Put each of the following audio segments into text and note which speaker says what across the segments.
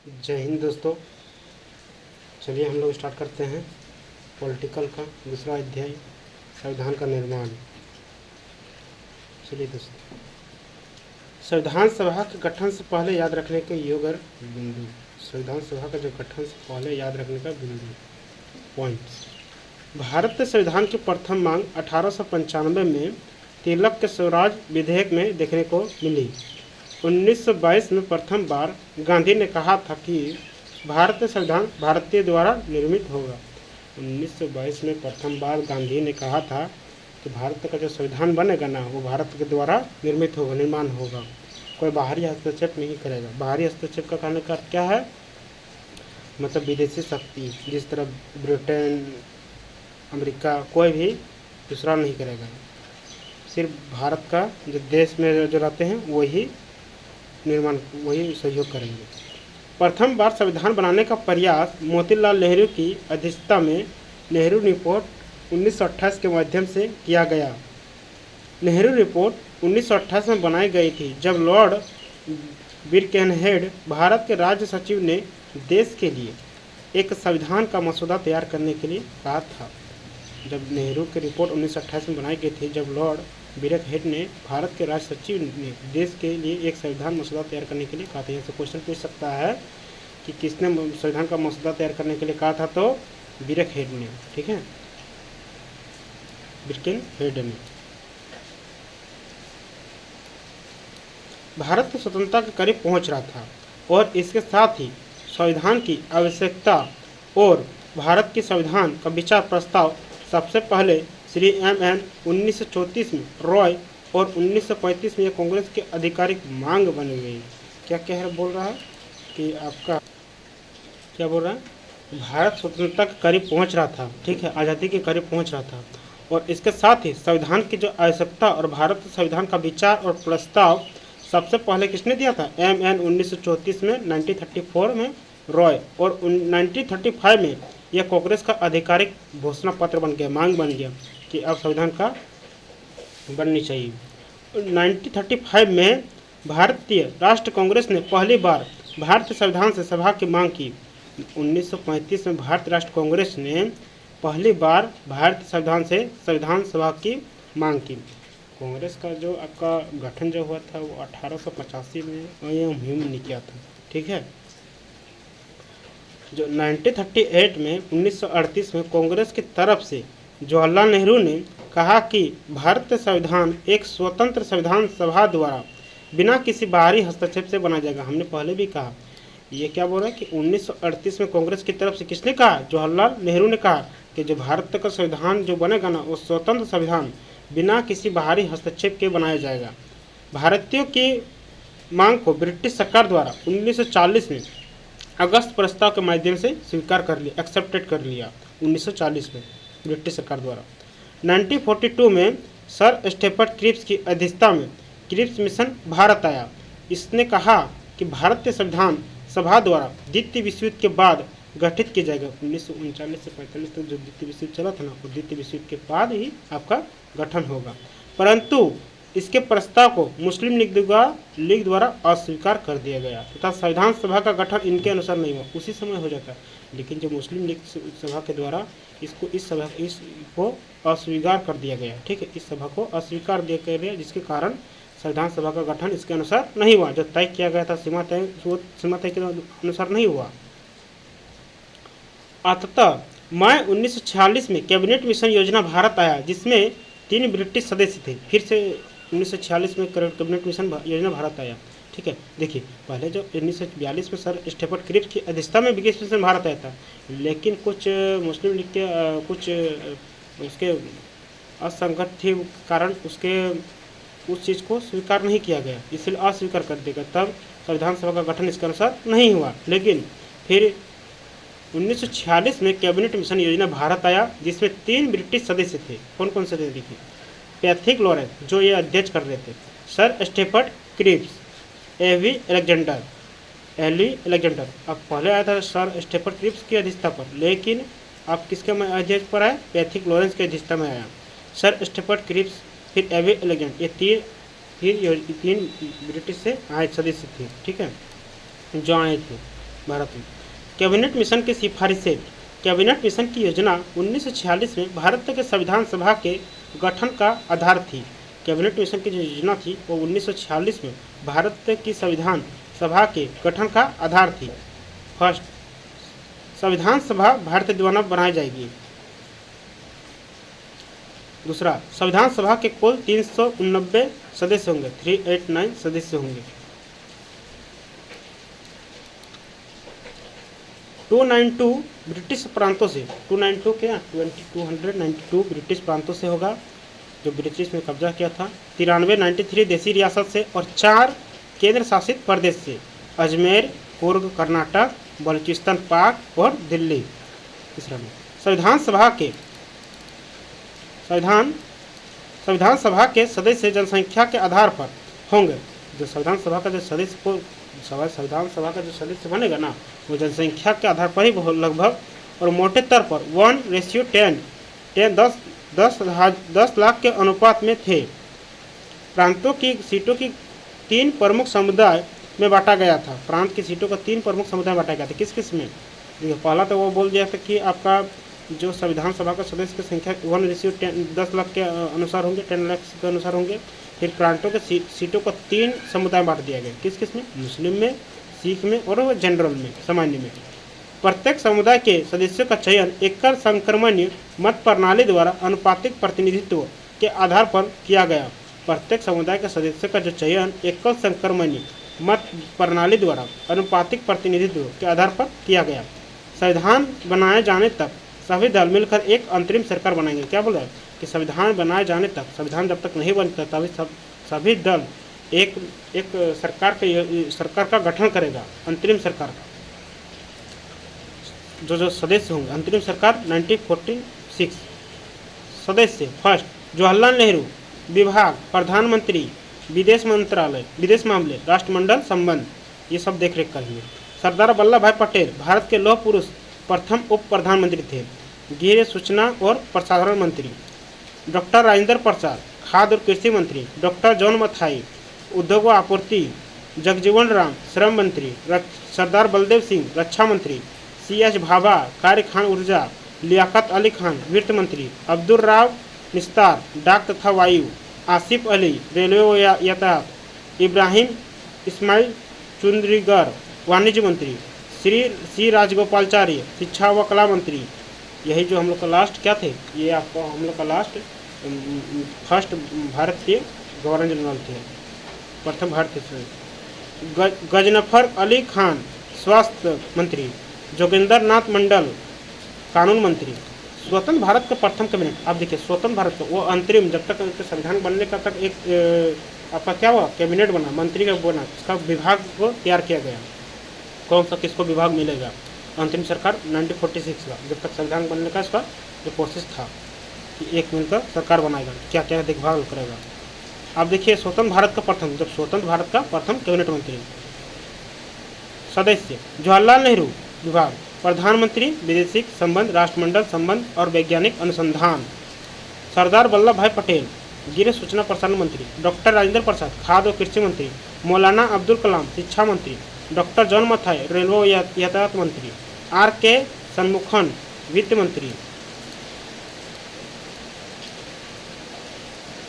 Speaker 1: जय हिंद दोस्तों। चलिए हम लोग स्टार्ट करते हैं पॉलिटिकल का दूसरा अध्याय, संविधान का निर्माण। चलिए दोस्तों, संविधान सभा के गठन से पहले याद रखने के योग्य बिंदु। संविधान सभा का जो गठन से पहले याद रखने का बिंदु पॉइंट्स। भारत के संविधान की प्रथम मांग 1895 में तिलक के स्वराज विधेयक में देखने को मिली। 1922 में प्रथम बार गांधी ने कहा था कि भारतीय संविधान भारतीय द्वारा निर्मित होगा। 1922 में प्रथम बार गांधी ने कहा था कि भारत का जो संविधान बनेगा ना, वो भारत के द्वारा निर्मित होगा, निर्माण होगा, कोई बाहरी हस्तक्षेप नहीं करेगा। बाहरी हस्तक्षेप का कहने का क्या है, मतलब विदेशी शक्ति, जिस तरह ब्रिटेन, अमेरिका, कोई भी दूसरा नहीं करेगा। सिर्फ भारत का जो देश में जो रहते हैं वही निर्माण, वही सहयोग करेंगे। प्रथम बार संविधान बनाने का प्रयास मोतीलाल नेहरू की अध्यक्षता में नेहरू रिपोर्ट 1928 के माध्यम से किया गया। नेहरू रिपोर्ट 1928 में बनाई गई थी, जब लॉर्ड बिरकेनहेड भारत के राज्य सचिव ने देश के लिए एक संविधान का मसौदा तैयार करने के लिए कहा था। जब नेहरू की रिपोर्ट 1928 में बनाई गई थी, जब लॉर्ड बिरकेनहेड ने भारत के राज्य सचिव ने देश के लिए एक संविधान मसौदा तैयार करने के लिए कहा था। यहाँ से क्वेश्चन पूछ सकता है कि किसने संविधान का मसौदा तैयार करने के लिए कहा था, तो बिरकेनहेड ने। ठीक है, बिरकेनहेड ने। भारत की स्वतंत्रता के करीब पहुंच रहा था और इसके साथ ही संविधान की आवश्यकता और भारत के संविधान का विचार प्रस्ताव सबसे पहले श्री एम.एन. 1934 में रॉय और 1935 में यह कांग्रेस की आधिकारिक मांग बन गई। क्या कह रहा बोल रहा है कि आपका क्या बोल रहा है, भारत स्वतंत्रता के करीब पहुंच रहा था, ठीक है, आज़ादी के करीब पहुंच रहा था और इसके साथ ही संविधान की जो आवश्यकता और भारत के संविधान का विचार और प्रस्ताव सबसे पहले किसने दिया था, एम.एन. 1934 में, 1934 में रॉय और 1935 में यह कांग्रेस का आधिकारिक घोषणा पत्र बन गया, मांग बन गया कि अब संविधान का बननी चाहिए। 1935 में भारतीय राष्ट्र कांग्रेस ने पहली बार भारतीय संविधान से सभा की मांग की। 1935 में भारतीय राष्ट्र कांग्रेस ने पहली बार भारतीय संविधान से संविधान सभा की मांग की। कांग्रेस का जो आपका गठन जो हुआ था वो 1885 में ये मुहिम ने किया था। ठीक है, जो 1938 में 1938 में कांग्रेस की तरफ से जवाहरलाल नेहरू ने कहा कि भारतीय संविधान एक स्वतंत्र संविधान सभा द्वारा बिना किसी बाहरी हस्तक्षेप से बनाया जाएगा। हमने पहले भी कहा, ये क्या बोल रहा है कि 1938 में कांग्रेस की तरफ से किसने कहा, जवाहरलाल नेहरू ने कहा कि जो भारत का संविधान जो बनेगा ना, वो स्वतंत्र संविधान बिना किसी बाहरी हस्तक्षेप के बनाया जाएगा। भारतीयों की मांग को ब्रिटिश सरकार द्वारा 1940 में अगस्त प्रस्ताव के माध्यम से स्वीकार कर लिया, एक्सेप्टेड कर लिया 1940 में ब्रिटिश सरकार द्वारा। 1942 में सर स्टेफर्ड क्रिप्स की अध्यक्षता में क्रिप्स मिशन भारत आया। इसने कहा कि भारतीय संविधान सभा द्वारा द्वितीय विश्व युद्ध के बाद गठित किया जाएगा। 1939 से 45 तक जो द्वितीय विश्व युद्ध चला था ना, वो द्वितीय विश्व युद्ध के बाद ही आपका गठन होगा, परंतु इसके प्रस्ताव को मुस्लिम लीग द्वारा अस्वीकार कर दिया गया तथा संविधान सभा का गठन इनके अनुसार नहीं हुआ। उसी समय हो जाता, लेकिन जो मुस्लिम लीग सभा के द्वारा इसको अस्वीकार कर दिया गया। ठीक है, इस सभा को अस्वीकार दिया गया, जिसके कारण संविधान सभा का गठन इसके अनुसार नहीं हुआ। जो तय किया गया था सीमा तय के अनुसार नहीं हुआ। अंततः मई 1946 में कैबिनेट मिशन योजना भारत आया, जिसमें 3 ब्रिटिश सदस्य थे। फिर से 1946 में कैबिनेट मिशन योजना भारत आया। ठीक है, देखिए पहले जो 1942 में सर स्टेफर्ड क्रिप्स की अध्यक्षता में विकास मिशन भारत आया था, लेकिन कुछ मुस्लिम लीग के कुछ उसके असंगत थे कारण उस चीज़ को स्वीकार नहीं किया गया, इसलिए अस्वीकार कर दिया गया। तब संविधान सभा का गठन इसके अनुसार नहीं हुआ। लेकिन फिर 1946 में कैबिनेट मिशन योजना भारत आया, जिसमें 3 ब्रिटिश सदस्य थे। कौन कौन से थे देखिए, पैथिक लॉरेंस जो ये अध्यक्ष कर रहे थे, सर स्टेफर्ड क्रिप्स, एवी अलेक्जेंडर। अब पहले आया था सर स्टेफर्ड क्रिप्स की अध्यक्षता पर, लेकिन अब किसके में अध्यक्ष पर आया, पैथिक लॉरेंस की अध्यक्षता में आया। सर स्टेफर्ड क्रिप्स, फिर एवी अलेक्जेंडर, ये तीन ब्रिटिश से आए सदस्य थे। ठीक है, जो आए थे भारत में। कैबिनेट मिशन की सिफारिशें। कैबिनेट मिशन की योजना 1946 में भारत के संविधान सभा के गठन का आधार थी। कैबिनेट मिशन की जो योजना थी वो 1946 में भारत की संविधान सभा के गठन का आधार थी। फर्स्ट, संविधान सभा भारत द्वारा बनाई जाएगी। दूसरा, संविधान सभा के कुल 389 सदस्य होंगे, 389 सदस्य होंगे। 292 ब्रिटिश प्रांतों से, 292 क्या 292 ब्रिटिश प्रांतों से होगा जो ब्रिटिश ने कब्जा किया था। 93 देसी रियासत से और 4 केंद्र शासित प्रदेश से, अजमेर, कुर्ग कर्नाटक, बलूचिस्तान पाक और दिल्ली। तीसरा में संविधान सभा के सदस्य जनसंख्या के आधार पर होंगे। जो संविधान सभा का जो सदस्य बनेगा ना, वो जनसंख्या के आधार पर ही लगभग और मोटे तौर पर 1:10 लाख के अनुपात में थे। प्रांतों की सीटों की 3 प्रमुख समुदाय में बांटा गया था। प्रांत की सीटों को 3 प्रमुख समुदाय में बांटा गया था। किस किस में? देखिए, पहला तो वो बोल दिया था कि आपका जो संविधान सभा का सदस्य की संख्या 1:10 लाख के अनुसार होंगे, 10 लाख के अनुसार होंगे। फिर प्रांतों के सीटों को 3 समुदाय में बांट दिया गया। किस किस में? मुस्लिम में, सिख में और जनरल में, सामान्य में। प्रत्येक समुदाय के सदस्यों का चयन एकल संक्रमणीय मत प्रणाली द्वारा अनुपातिक प्रतिनिधित्व के आधार पर किया गया। प्रत्येक समुदाय के सदस्यों का जो चयन एकल संक्रमणीय मत प्रणाली द्वारा अनुपातिक प्रतिनिधित्व के आधार पर किया गया। संविधान बनाए जाने तक सभी दल मिलकर एक अंतरिम सरकार बनाएंगे। क्या बोला कि संविधान बनाए जाने तक, संविधान जब तक नहीं बनता तभी सभी दल एक सरकार का गठन करेगा, अंतरिम सरकार का। जो सदस्य होंगे, अंतरिम सरकार 1946 सदस्य। फर्स्ट, जवाहरलाल नेहरू विभाग, प्रधानमंत्री, विदेश मंत्रालय, विदेश मामले, राष्ट्रमंडल संबंध, ये सब देख रेख करेंगे। सरदार वल्लभ भाई पटेल भारत के लौह पुरुष प्रथम उप प्रधानमंत्री थे। गृह, सूचना और प्रसारण मंत्री। डॉक्टर राजेंद्र प्रसाद खाद्य और कृषि मंत्री। डॉक्टर जॉन मथाई उद्योग व आपूर्ति। जगजीवन राम श्रम मंत्री। सरदार बलदेव सिंह रक्षा मंत्री। C.H. भाभा कार्य खान ऊर्जा। लियाकत अली खान वित्त मंत्री। अब्दुल राव निस्तार डाक तथा वायु। आसिफ अली रेलवे व यातायात। इब्राहिम इस्माइल चुंद्रीगर वाणिज्य मंत्री। श्री राजगोपालचार्य शिक्षा व कला मंत्री। यही जो हम लोग का लास्ट क्या थे, ये आपको हम लोग का लास्ट फर्स्ट भारत के गवर्नर जनरल थे, प्रथम भारतीय। गजनफर अली खान स्वास्थ्य मंत्री। जोगेंद्र नाथ मंडल कानून मंत्री। स्वतंत्र भारत का प्रथम कैबिनेट, आप देखिए स्वतंत्र भारत का वो अंतरिम, जब तक संविधान बनने का तक एक आपका क्या हुआ, कैबिनेट बना, मंत्री का बना, इसका विभाग को तैयार किया गया। कौन सा किसको विभाग मिलेगा। अंतिम सरकार 1946 का, जब तक संविधान बनने का इसका जो प्रोसेस था कि एक मिलकर सरकार बनाएगा, क्या क्या देखभाल करेगा। आप देखिए स्वतंत्र भारत का प्रथम, जब स्वतंत्र भारत का प्रथम कैबिनेट मंत्री। सदस्य जवाहरलाल नेहरू विभाग, प्रधानमंत्री विदेशी संबंध, राष्ट्रमंडल संबंध और वैज्ञानिक अनुसंधान। सरदार वल्लभ भाई पटेल गृह सूचना प्रसारण मंत्री। डॉक्टर राजेंद्र प्रसाद खाद्य और कृषि मंत्री। मौलाना अब्दुल कलाम शिक्षा मंत्री। डॉक्टर जॉन मथाई रेलवे व यातायात मंत्री। R.K. शनमुखन वित्त मंत्री।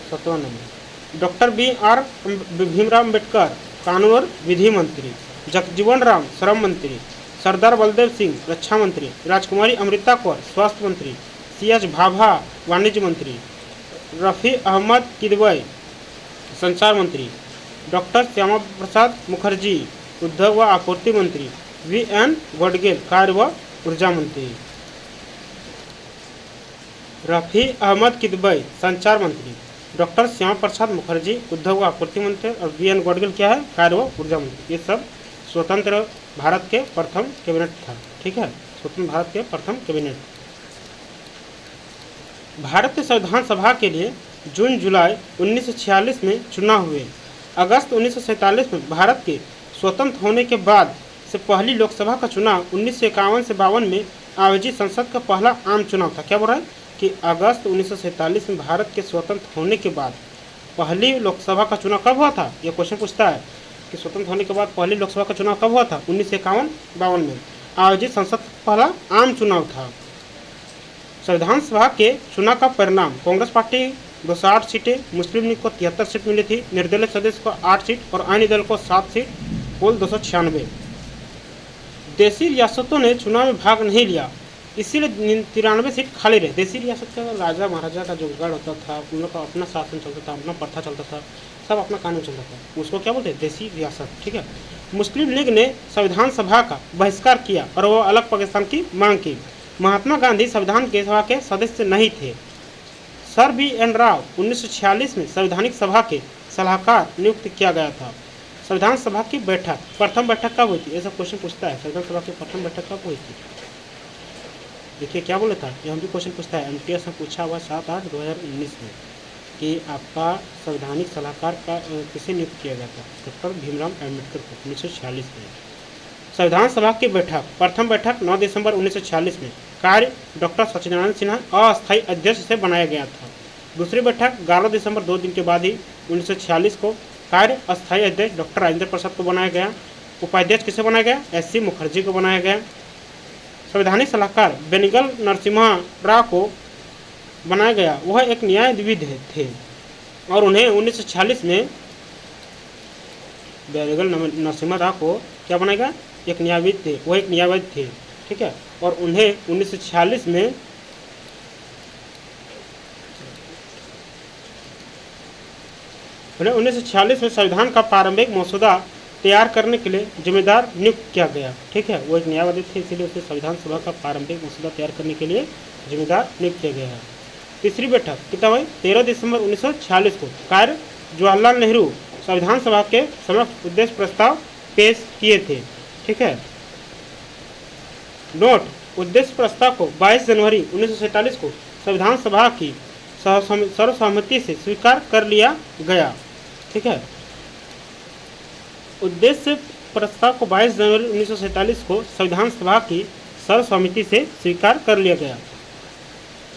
Speaker 1: 7वां number doctor B.R. Bhimrao Ambedkar कानून और विधि मंत्री। जगजीवन राम श्रम मंत्री। सरदार बलदेव सिंह रक्षा मंत्री। राजकुमारी अमृता कौर स्वास्थ्य मंत्री। C.H. भाभा वाणिज्य मंत्री। रफ़ी अहमद किदवई संचार मंत्री। डॉक्टर श्यामा प्रसाद मुखर्जी उद्योग व आपूर्ति मंत्री। V.N. गडगेल कार्य व ऊर्जा मंत्री। रफ़ी अहमद किदवई संचार मंत्री। डॉक्टर श्यामा प्रसाद मुखर्जी उद्योग व आपूर्ति मंत्री और V.N. गडगेल क्या है, कार्य व ऊर्जा मंत्री। ये सब स्वतंत्र भारत के प्रथम कैबिनेट था। ठीक है, स्वतंत्र भारत के प्रथम कैबिनेट। भारतीय संविधान सभा के लिए जून जुलाई 1946 में चुनाव हुए। अगस्त 1947 में भारत के स्वतंत्र होने के बाद से पहली लोकसभा का चुनाव 1951 से 52 में आयोजित संसद का पहला आम चुनाव था। क्या बोल रहा है कि अगस्त 1947 में भारत के स्वतंत्र होने के बाद पहली लोकसभा का चुनाव कब हुआ था, यह क्वेश्चन पूछता है। कि स्वतंत्र होने के बाद पहली लोकसभा का चुनाव कब हुआ था? 1951-52 में आयोजित संसद का पहला आम चुनाव था। संविधान सभा के चुनाव का परिणाम, कांग्रेस पार्टी 208 सीटें, मुस्लिम लीग को 73 सीट मिली थी, निर्दलीय सदस्य को 8 सीट और अन्य दल को 7 सीट, कुल 296। देशी रियासतों ने चुनाव में भाग नहीं लिया, इसीलिए 93 सीट खाली रहे। देशी रियासत का राजा महाराजा का जो गढ़ होता था, उन लोग का अपना शासन चलता था, अपना प्रथा चलता था, सब अपना कानून चलता था, उसको क्या बोलते हैं? देशी रियासत। ठीक है। मुस्लिम लीग ने संविधान सभा का बहिष्कार किया और वह अलग पाकिस्तान की मांग की। महात्मा गांधी संविधान सभा के सदस्य नहीं थे। सर बी एन राव 1946 में संवैधानिक सभा के सलाहकार नियुक्त किया गया था। संविधान सभा की बैठक, प्रथम बैठक कब हुई थी? ऐसा क्वेश्चन पूछता है, संविधान सभा की प्रथम बैठक कब हुई थी? देखिए क्या बोला था, ये हम भी क्वेश्चन पूछता है, MTS में पूछा हुआ 7/8/2019 में कि आपका संवैधानिक सलाहकार का किसे नियुक्त किया गया था? डॉक्टर भीमराव अम्बेडकर को 1946 में। संविधान सभा की बैठक, प्रथम बैठक 9 दिसंबर 1946 में, कार्य डॉक्टर सच्चिदानंद सिन्हा अस्थायी अध्यक्ष से बनाया गया था। दूसरी बैठक 11 दिसंबर 2 दिन के बाद ही 1946 को, कार्य अस्थायी अध्यक्ष डॉक्टर राजेंद्र प्रसाद को बनाया गया। उपाध्यक्ष किसे बनाया गया? SC मुखर्जी को बनाया गया। संवैधानिक सलाहकार बेनिगल नरसिम्हा राव को बनाया गया, वह एक न्यायविद थे और उन्हें 1946 में बेनिगल नरसिम्हा राव को क्या बनाया गया? एक न्यायविद थे, वह एक न्यायविद थे। ठीक है। और उन्हें 1946 में संविधान का प्रारंभिक मसौदा तैयार करने के लिए जिम्मेदार नियुक्त किया गया। ठीक है। वो एक न्यायवादी थे, इसीलिए उसे संविधान सभा का प्रारंभिक मसौदा तैयार करने के लिए जिम्मेदार नियुक्त किया गया है। तीसरी बैठक कितना हुई? 13 दिसंबर 1946 को, कार्य जवाहरलाल नेहरू संविधान सभा के समक्ष उद्देश्य प्रस्ताव पेश किए थे। ठीक है। नोट, उद्देश्य प्रस्ताव को 22 जनवरी 1947 को संविधान सभा की सर्वसम्मति से स्वीकार कर लिया गया। ठीक है। उद्देश्य प्रस्ताव को 22 जनवरी 1947 को संविधान सभा की सर्वसम्मति से स्वीकार कर लिया गया।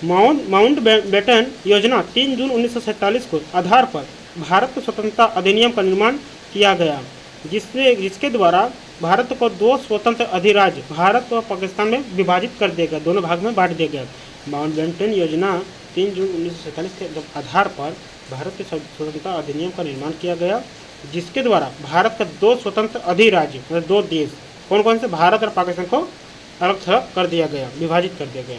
Speaker 1: माउंटबेटन योजना 3 जून 1947 को आधार पर भारत स्वतंत्रता अधिनियम का निर्माण किया गया, जिसके द्वारा भारत को 2 स्वतंत्र अधिराज्य भारत और पाकिस्तान में विभाजित कर दिया गया, दोनों भाग में बांट दिया गया। माउंटबेटन योजना 3 जून 1947 के आधार पर भारत के स्वतंत्रता अधिनियम का निर्माण किया गया, जिसके द्वारा भारत का 2 स्वतंत्र अधिराज्य मतलब 2 देश, कौन कौन से? भारत और पाकिस्तान को अलग थलग कर दिया गया, विभाजित कर दिया गया।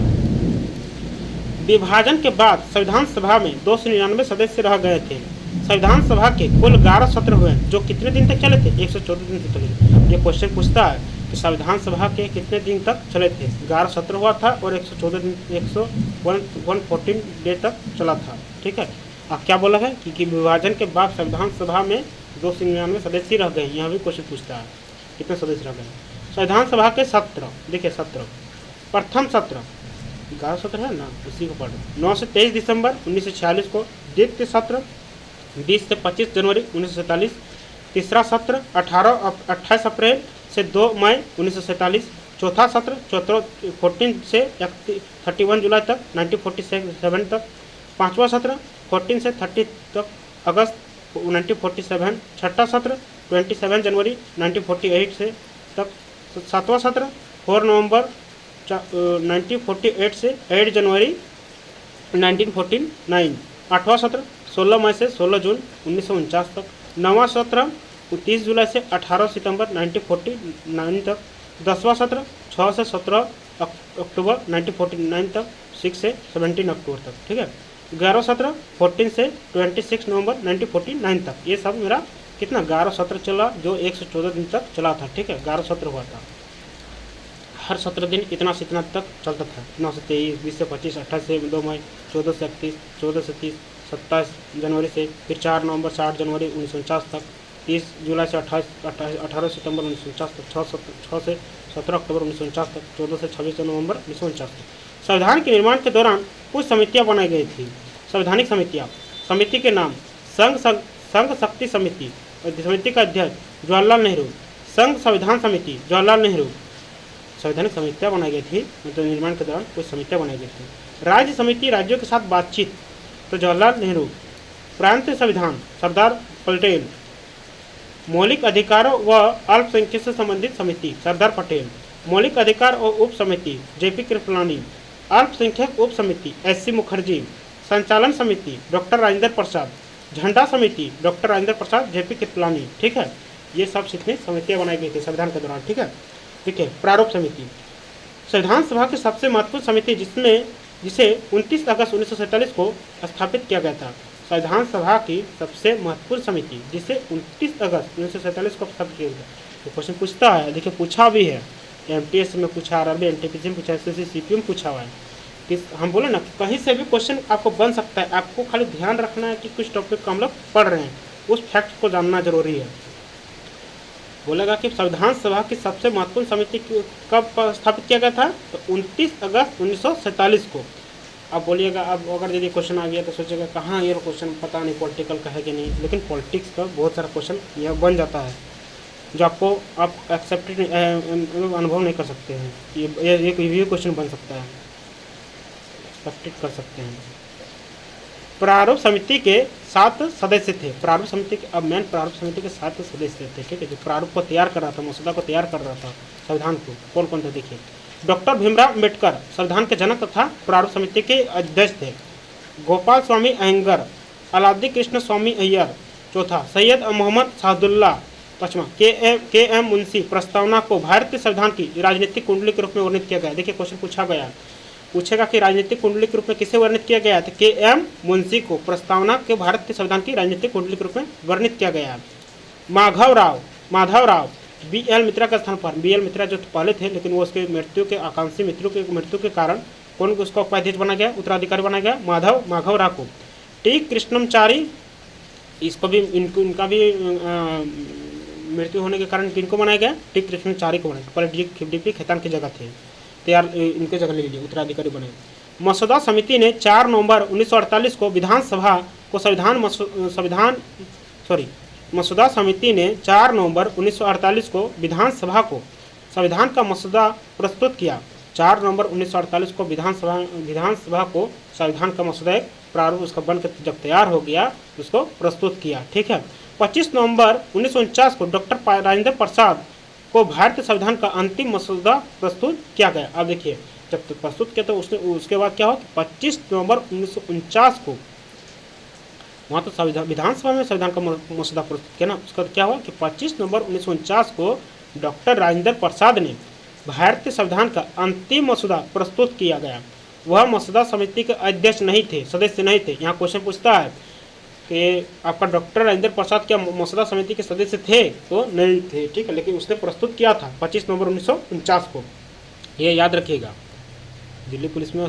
Speaker 1: विभाजन के बाद संविधान सभा में 299 सदस्य रह गए थे। संविधान सभा के कुल 11 सत्र हुए, जो कितने दिन तक चले थे? 114 दिन तक चले। ये क्वेश्चन पूछता है कि संविधान सभा के कितने दिन तक चले थे? 11 सत्र हुआ था और 114 दिन 114 डे तक चला था। ठीक है। अब क्या बोला है कि विभाजन के बाद संविधान सभा में 299 सदस्य रह गए। यहाँ भी क्वेश्चन पूछता है कितने सदस्य रह गए। संविधान सभा के सत्र, देखिए सत्र, प्रथम सत्र 11 सत्र है ना, उसी को पढ़ो। 9 से 23 दिसंबर 1946 को। द्वितीय सत्र 20 से 25 जनवरी 1947। तीसरा सत्र 28 अप्रैल से 2 मई 1947। चौथा सत्र 14 से 31 जुलाई तक 1947 तक। पाँचवा सत्र 14 से 30 तक अगस्त 1947। छठा सत्र 27 जनवरी 1948 से तक। सातवां सत्र 4 नवंबर 1948 से 8 जनवरी 1949। आठवां सत्र 16 मई से 16 जून 1949 तक। नौवां सत्र 30 जुलाई से 18 सितंबर 1949 तक। 10वां सत्र 6 से 17 अक्टूबर 1949 तक। 6 से 17 अक्टूबर तक। ठीक है। 11वां सत्र 14 से 26 नवंबर 1949 तक। ये सब मेरा कितना 11 सत्र चला, जो 114 दिन तक चला था। ठीक है। 11 सत्र हुआ था, हर 17 दिन इतना से इतना तक चलता था। 9 से 23, 20 से 25, 28 से 2 मई, 14 से 31, 14 से 30, 27 जनवरी से, फिर 4 नवंबर 8 जनवरी 1949 तक। 30 जुलाई से 18 सितंबर 1949 तक। 6 से 17 अक्टूबर 1949 तक। 14 से 26 नवंबर 1949 तक। संविधान के निर्माण के दौरान कुछ समितियां बनाई गई थी। संवैधानिक समितियां, समिति के नाम संघ शक्ति समिति, समिति का अध्यक्ष जवाहरलाल नेहरू। संघ संविधान समिति जवाहरलाल नेहरू। संवैधानिक समितियां बनाई गई थी, मतलब निर्माण के दौरान कुछ समितियां बनाई गई थी। राज्य समिति, राज्यों के साथ बातचीत, तो जवाहरलाल नेहरू। प्रांतीय संविधान सरदार पटेल। मौलिक अधिकारों व अल्पसंख्यक से संबंधित समिति सरदार पटेल। मौलिक अधिकार और उप समिति जेपी कृपलानी। अल्पसंख्यक उप समिति एससी मुखर्जी। संचालन समिति डॉक्टर राजेंद्र प्रसाद। झंडा समिति डॉक्टर राजेंद्र प्रसाद जेपी कृपलानी। ठीक है, ये सब जितनी समितियां बनाई गई थी संविधान के दौरान। ठीक है, देखिए प्रारूप समिति संविधान सभा की सबसे महत्वपूर्ण समिति जिसे 29 अगस्त 1947 को स्थापित किया गया था। संविधान सभा की सबसे महत्वपूर्ण समिति जिसे 29 अगस्त 1947 को स्थापित किया गया। तो क्वेश्चन पूछता है, देखिए पूछा भी है, एमटीएस में पूछा, आरआरबी एनटीपीसी में पूछा, एसएससी सीपीयू में पूछा हुआ है कि हम बोले ना कहीं से भी क्वेश्चन आपको बन सकता है। आपको खाली ध्यान रखना है कि कुछ टॉपिक को हम लोग पढ़ रहे हैं, उस फैक्ट को जानना जरूरी है। बोलेगा कि संविधान सभा की सबसे महत्वपूर्ण समिति कब स्थापित किया गया था, तो 29 अगस्त 1947 को। अब बोलिएगा, अब अगर यदि क्वेश्चन आ गया तो सोचेगा कहाँ ये क्वेश्चन, पता नहीं पॉलिटिकल का है कि नहीं, लेकिन पॉलिटिक्स का बहुत सारा क्वेश्चन यह बन जाता है जो आपको आप एक्सेप्टेड अनुभव नहीं कर सकते हैं। ये एक भी क्वेश्चन बन सकता है, एक्सेप्टेड कर सकते हैं। प्रारूप समिति के 7 सदस्य थे। प्रारूप समिति के अब मेन प्रारूप समिति के 7 सदस्य थे। ठीक है, जो प्रारूप को तैयार कर रहा था, मसौदा को तैयार कर रहा था संविधान को, कौन कौन थे देखिए। डॉक्टर भीमराव अम्बेडकर संविधान के जनक तथा प्रारूप समिति के अध्यक्ष थे। गोपाल स्वामी अयंगर, अलाउद्दीन कृष्ण स्वामी अय्यर चौथा, सैयद मोहम्मद शाहदुल्ला पांचवा, के एम मुंशी। प्रस्तावना को भारतीय संविधान की राजनीतिक कुंडली के रूप में वर्णित किया गया। देखिए क्वेश्चन पूछेगा कि राजनीतिक कुंडली के रूप में किसे वर्णित किया गया है, तो के एम मुंशी को प्रस्तावना के भारतीय संविधान की राजनीतिक कुंडली के रूप में वर्णित किया गया है। माधवराव बी एल मित्रा के स्थान पर, बी एल मित्रा जो पहले थे लेकिन वो उसके मृत्यु के आकांक्षी मित्रों के मृत्यु के कारण कौन उसका उपाध्यक्ष बना गया, उत्तराधिकारी बना गया, माधवराव को। टी कृष्णमचारी, इसको भी इनका भी मृत्यु होने के कारण किनको बनाया गया, टी कृष्णमचारी को बनाया। पहले डीपी खेतान की जगह थे, तैयार इनके जगह ले लीजिए, उत्तराधिकारी बने। मसौदा समिति ने 4 नवंबर 1948 को मसौदा समिति ने 4 नवंबर 1948 को विधानसभा को संविधान का मसौदा प्रस्तुत किया। 4 नवंबर 1948 को विधानसभा को संविधान का मसौदा एक प्रारूप उसका बनकर जब तैयार हो गया उसको प्रस्तुत किया। ठीक है, 25 नवंबर 1949 को डॉक्टर राजेंद्र प्रसाद को भारतीय संविधान का अंतिम मसौदा प्रस्तुत किया गया। अब देखिए जब तक प्रस्तुत किया तो उसके बाद क्या हुआ, 25 नवंबर 1949 को वहाँ तो विधानसभा में संविधान का मसौदा प्रस्तुत किया ना, उसका क्या हुआ कि 25 नवंबर 1949 को डॉक्टर राजेंद्र प्रसाद ने भारतीय संविधान का अंतिम मसौदा प्रस्तुत किया गया। वह मसौदा समिति के अध्यक्ष नहीं थे, सदस्य नहीं थे। यहाँ क्वेश्चन पूछता है कि आपका डॉक्टर राजेंद्र प्रसाद क्या मसौदा समिति के सदस्य थे, तो नहीं थे। ठीक है, लेकिन उसने प्रस्तुत किया था 25 नवंबर 1949 को, ये याद रखिएगा। दिल्ली पुलिस में,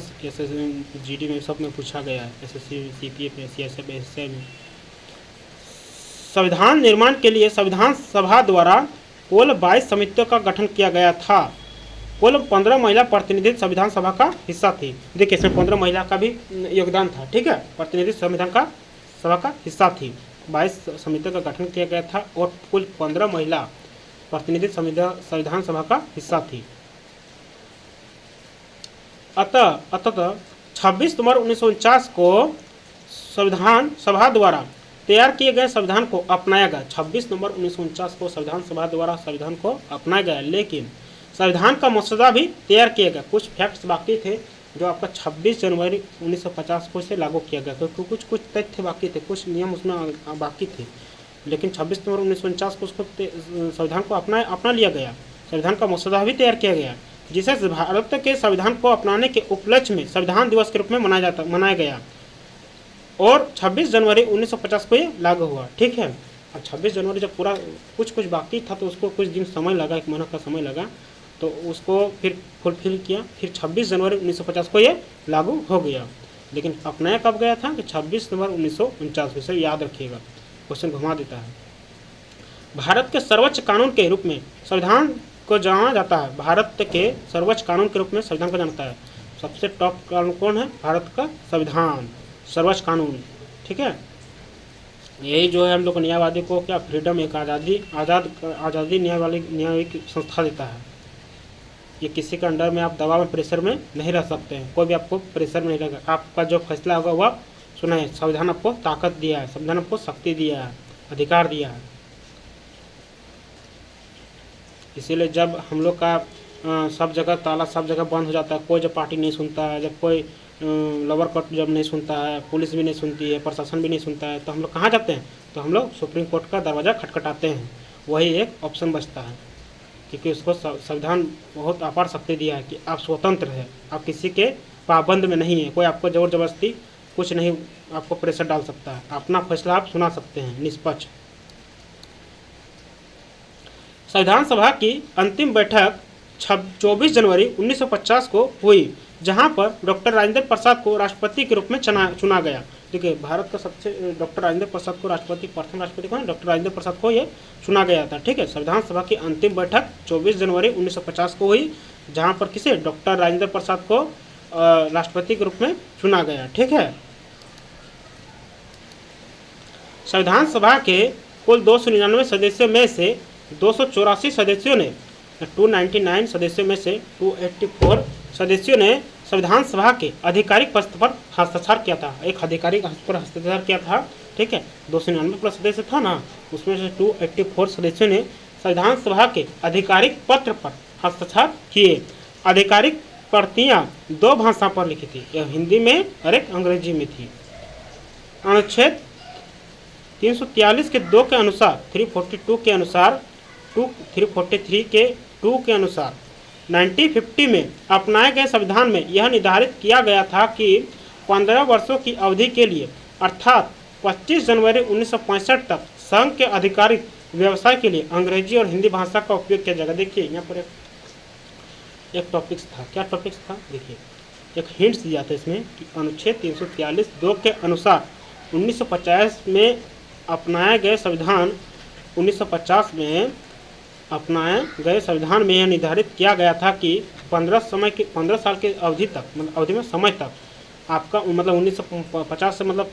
Speaker 1: जीडी में, सब में पूछा गया है, एसएससी सीपीएफ में, सीएसएफ एसएससी में। संविधान निर्माण के लिए संविधान सभा द्वारा कुल 22 समितियों का गठन किया गया था। कुल 15 महिला प्रतिनिधि संविधान सभा का हिस्सा थी। देखिए इसमें 15 महिला का भी योगदान था। ठीक है, प्रतिनिधि संविधान का सभा का हिस्सा थी। 22 समितियों का गठन किया गया था और कुल 15 महिला प्रतिनिधि संविधान सभा का हिस्सा थी। अतः 26 नवंबर 1949 को संविधान सभा द्वारा तैयार किए गए संविधान को अपनाया गया। 26 नवंबर 1949 को संविधान सभा द्वारा संविधान को अपनाया गया, लेकिन संविधान का मसौदा भी तैयार किया गया। कुछ फैक्ट्स बाकी थे जो आपका 26 जनवरी 1950 को से लागू किया गया, क्योंकि कुछ तथ्य बाकी थे, कुछ नियम उसमें बाकी थे, लेकिन 26 नवंबर 1949 को उसको संविधान को अपना लिया गया। संविधान का मसौदा भी तैयार किया गया, जिसे भारत के संविधान को अपनाने के उपलक्ष्य में संविधान दिवस के रूप में मनाया गया और 26 जनवरी 1950 को ये लागू हुआ। ठीक है, अब 26 जनवरी जब पूरा कुछ बाकी था तो उसको कुछ दिन समय लगा, 1 महीना का समय लगा, तो उसको फिर फुलफिल किया। फिर 26 जनवरी 1950 को ये लागू हो गया, लेकिन अपनाया कब गया था कि 26 नवंबर 1949 को। इसे याद रखिएगा, क्वेश्चन घुमा देता है। भारत के सर्वोच्च कानून के रूप में संविधान को जाना जाता है। भारत के सर्वोच्च कानून के रूप में संविधान को जानता है। सबसे टॉप कानून कौन है, भारत का संविधान, सर्वोच्च कानून। ठीक है, यही जो है हम लोग न्यायवादी को क्या फ्रीडम, एक आज़ादी न्यायिक संस्था देता है। ये किसी के अंडर में आप दबाव में, प्रेशर में नहीं रह सकते हैं, कोई भी आपको प्रेशर में नहीं रहेगा। आपका जो फैसला होगा वह सुना है। संविधान आपको ताकत दिया है, संविधान आपको शक्ति दिया है, अधिकार दिया है। इसीलिए जब हम लोग का सब जगह ताला सब जगह बंद हो जाता है, कोई जब पार्टी नहीं सुनता है, जब कोई लोअर कोर्ट जब नहीं सुनता है, पुलिस भी नहीं सुनती है, प्रशासन भी नहीं सुनता है, तो हम लोग कहाँ जाते हैं? तो हम लोग सुप्रीम कोर्ट का दरवाज़ा खटखटाते हैं। वही एक ऑप्शन बचता है, क्योंकि उसको संविधान बहुत अपार शक्ति दिया है कि आप स्वतंत्र हैं, आप किसी के पाबंद में नहीं है, कोई आपको ज़ोर ज़बरदस्ती कुछ नहीं आपको प्रेशर डाल सकता है, अपना फैसला आप सुना सकते हैं निष्पक्ष। संविधान सभा की अंतिम बैठक 24 जनवरी 1950 को हुई, जहां पर डॉक्टर राजेंद्र प्रसाद को राष्ट्रपति के रूप में चुना गया। देखिए, भारत का सबसे डॉक्टर राजेंद्र प्रसाद को राष्ट्रपति, प्रथम राष्ट्रपति कौन? डॉक्टर राजेंद्र प्रसाद को ये चुना गया था। ठीक है, संविधान सभा की अंतिम बैठक 24 जनवरी 1950 को हुई, जहां पर किसे? डॉक्टर राजेंद्र प्रसाद को राष्ट्रपति के रूप में चुना गया। ठीक है, संविधान सभा के कुल 299 सदस्यों में से 284 सदस्यों ने 299 सदस्यों में से 284 सदस्यों ने संविधान सभा के आधिकारिक पत्र पर हस्ताक्षर किया था। एक आधिकारिक पर हस्ताक्षर किया था। ठीक है, 299 प्लस सदस्य था ना, उसमें से 284 सदस्यों ने संविधान सभा के आधिकारिक पत्र पर हस्ताक्षर किए। आधिकारिक प्रतियां 2 भाषा पर लिखी थी, यह हिंदी में और एक अंग्रेजी में थी। अनुच्छेद 343 के 2 के अनुसार, 342 के अनुसार, 343 के 2 के अनुसार 1950 में अपनाए गए संविधान में यह निर्धारित किया गया था कि 15 वर्षों की अवधि के लिए अर्थात 25 जनवरी 1965 तक संघ के आधिकारिक व्यवसाय के लिए अंग्रेजी और हिंदी भाषा का उपयोग किया जाएगा। देखिए, यहाँ पर एक टॉपिक्स था। क्या टॉपिक्स था? देखिए, एक हिंट्स दिया था इसमें कि अनुच्छेद 343 2 के अनुसार 1950 में अपनाए गए संविधान 1950 में अपनाए गए संविधान में यह निर्धारित किया गया था कि 15 साल की अवधि तक, मतलब अवधि में समय तक आपका, मतलब 1950 से मतलब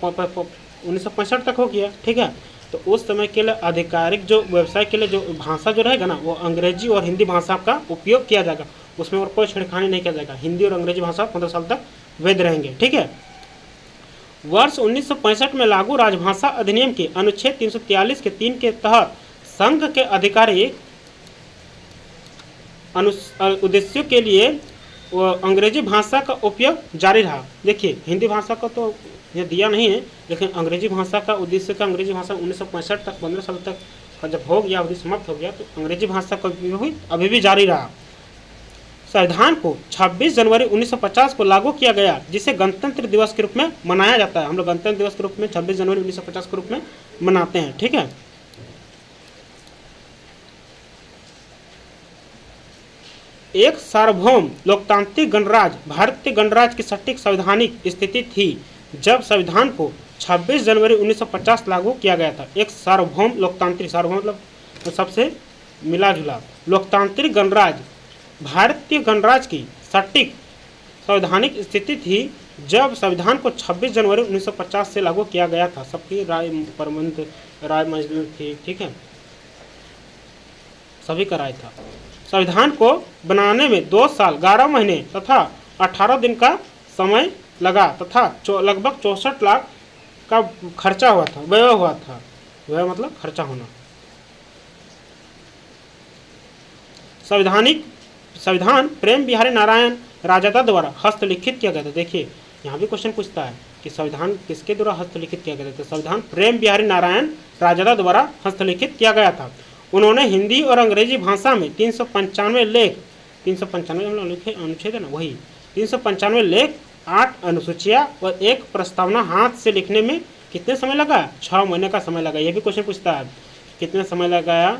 Speaker 1: 1965 तक हो गया। ठीक है, तो उस समय के लिए आधिकारिक जो व्यवसाय के लिए जो भाषा जो रहेगा ना, वो अंग्रेजी और हिंदी भाषा का उपयोग किया जाएगा। उसमें और कोई छेड़खानी नहीं किया जाएगा। हिंदी और अंग्रेजी भाषा 15 साल तक वैध रहेंगे। ठीक है, वर्ष 1965 में लागू राजभाषा अधिनियम के अनुच्छेद 343 के 3 के तहत संघ के आधिकारिक उद्देश्यों के लिए अंग्रेजी भाषा का उपयोग जारी रहा। देखिए, हिंदी भाषा का तो ये दिया नहीं है, लेकिन अंग्रेजी भाषा का उद्देश्य का अंग्रेजी भाषा 1965 तक 15 साल तक का जब हो गया, अवधि समाप्त हो गया, तो अंग्रेजी भाषा का उपयोग अभी भी जारी रहा। संविधान को 26 जनवरी 1950 को लागू किया गया, जिसे गणतंत्र दिवस के रूप में मनाया जाता है। हम लोग गणतंत्र दिवस के रूप में 26 जनवरी 1950 के रूप में मनाते हैं। ठीक है, एक सार्वभौम लोकतांत्रिक गणराज्य भारतीय गणराज्य की सटीक संवैधानिक स्थिति थी जब संविधान को 26 जनवरी 1950 लागू किया गया था। एक सार्वभौम लोकतांत्रिक, सार्वभौम मतलब सबसे मिला जुला, लोकतांत्रिक गणराज्य भारतीय गणराज्य की सटीक संवैधानिक स्थिति थी जब संविधान को 26 जनवरी 1950 से लागू किया गया था। सबकी राय परमंत राय मजबूत थी। ठीक है, सभी का राय था। संविधान को बनाने में 2 साल 11 महीने तथा 18 दिन का समय लगा तथा लगभग 64 लाख का खर्चा हुआ था, व्यय हुआ था। व्यय मतलब खर्चा होना। संविधान प्रेम बिहारी नारायण राजदा द्वारा हस्तलिखित किया गया था। देखिए, यहाँ भी क्वेश्चन पूछता है कि संविधान किसके द्वारा हस्तलिखित किया गया था। संविधान प्रेम बिहारी नारायण राजदा द्वारा हस्तलिखित किया गया था। उन्होंने हिंदी और अंग्रेजी भाषा में 395 लेख, 395 हम लोग लिखे अनुच्छेद है ना, वही 395 लेख, 8 अनुसूचियाँ और 1 प्रस्तावना हाथ से लिखने में कितने समय लगा? 6 महीने का समय लगा। यह भी क्वेश्चन पूछता है कितने समय लगाया,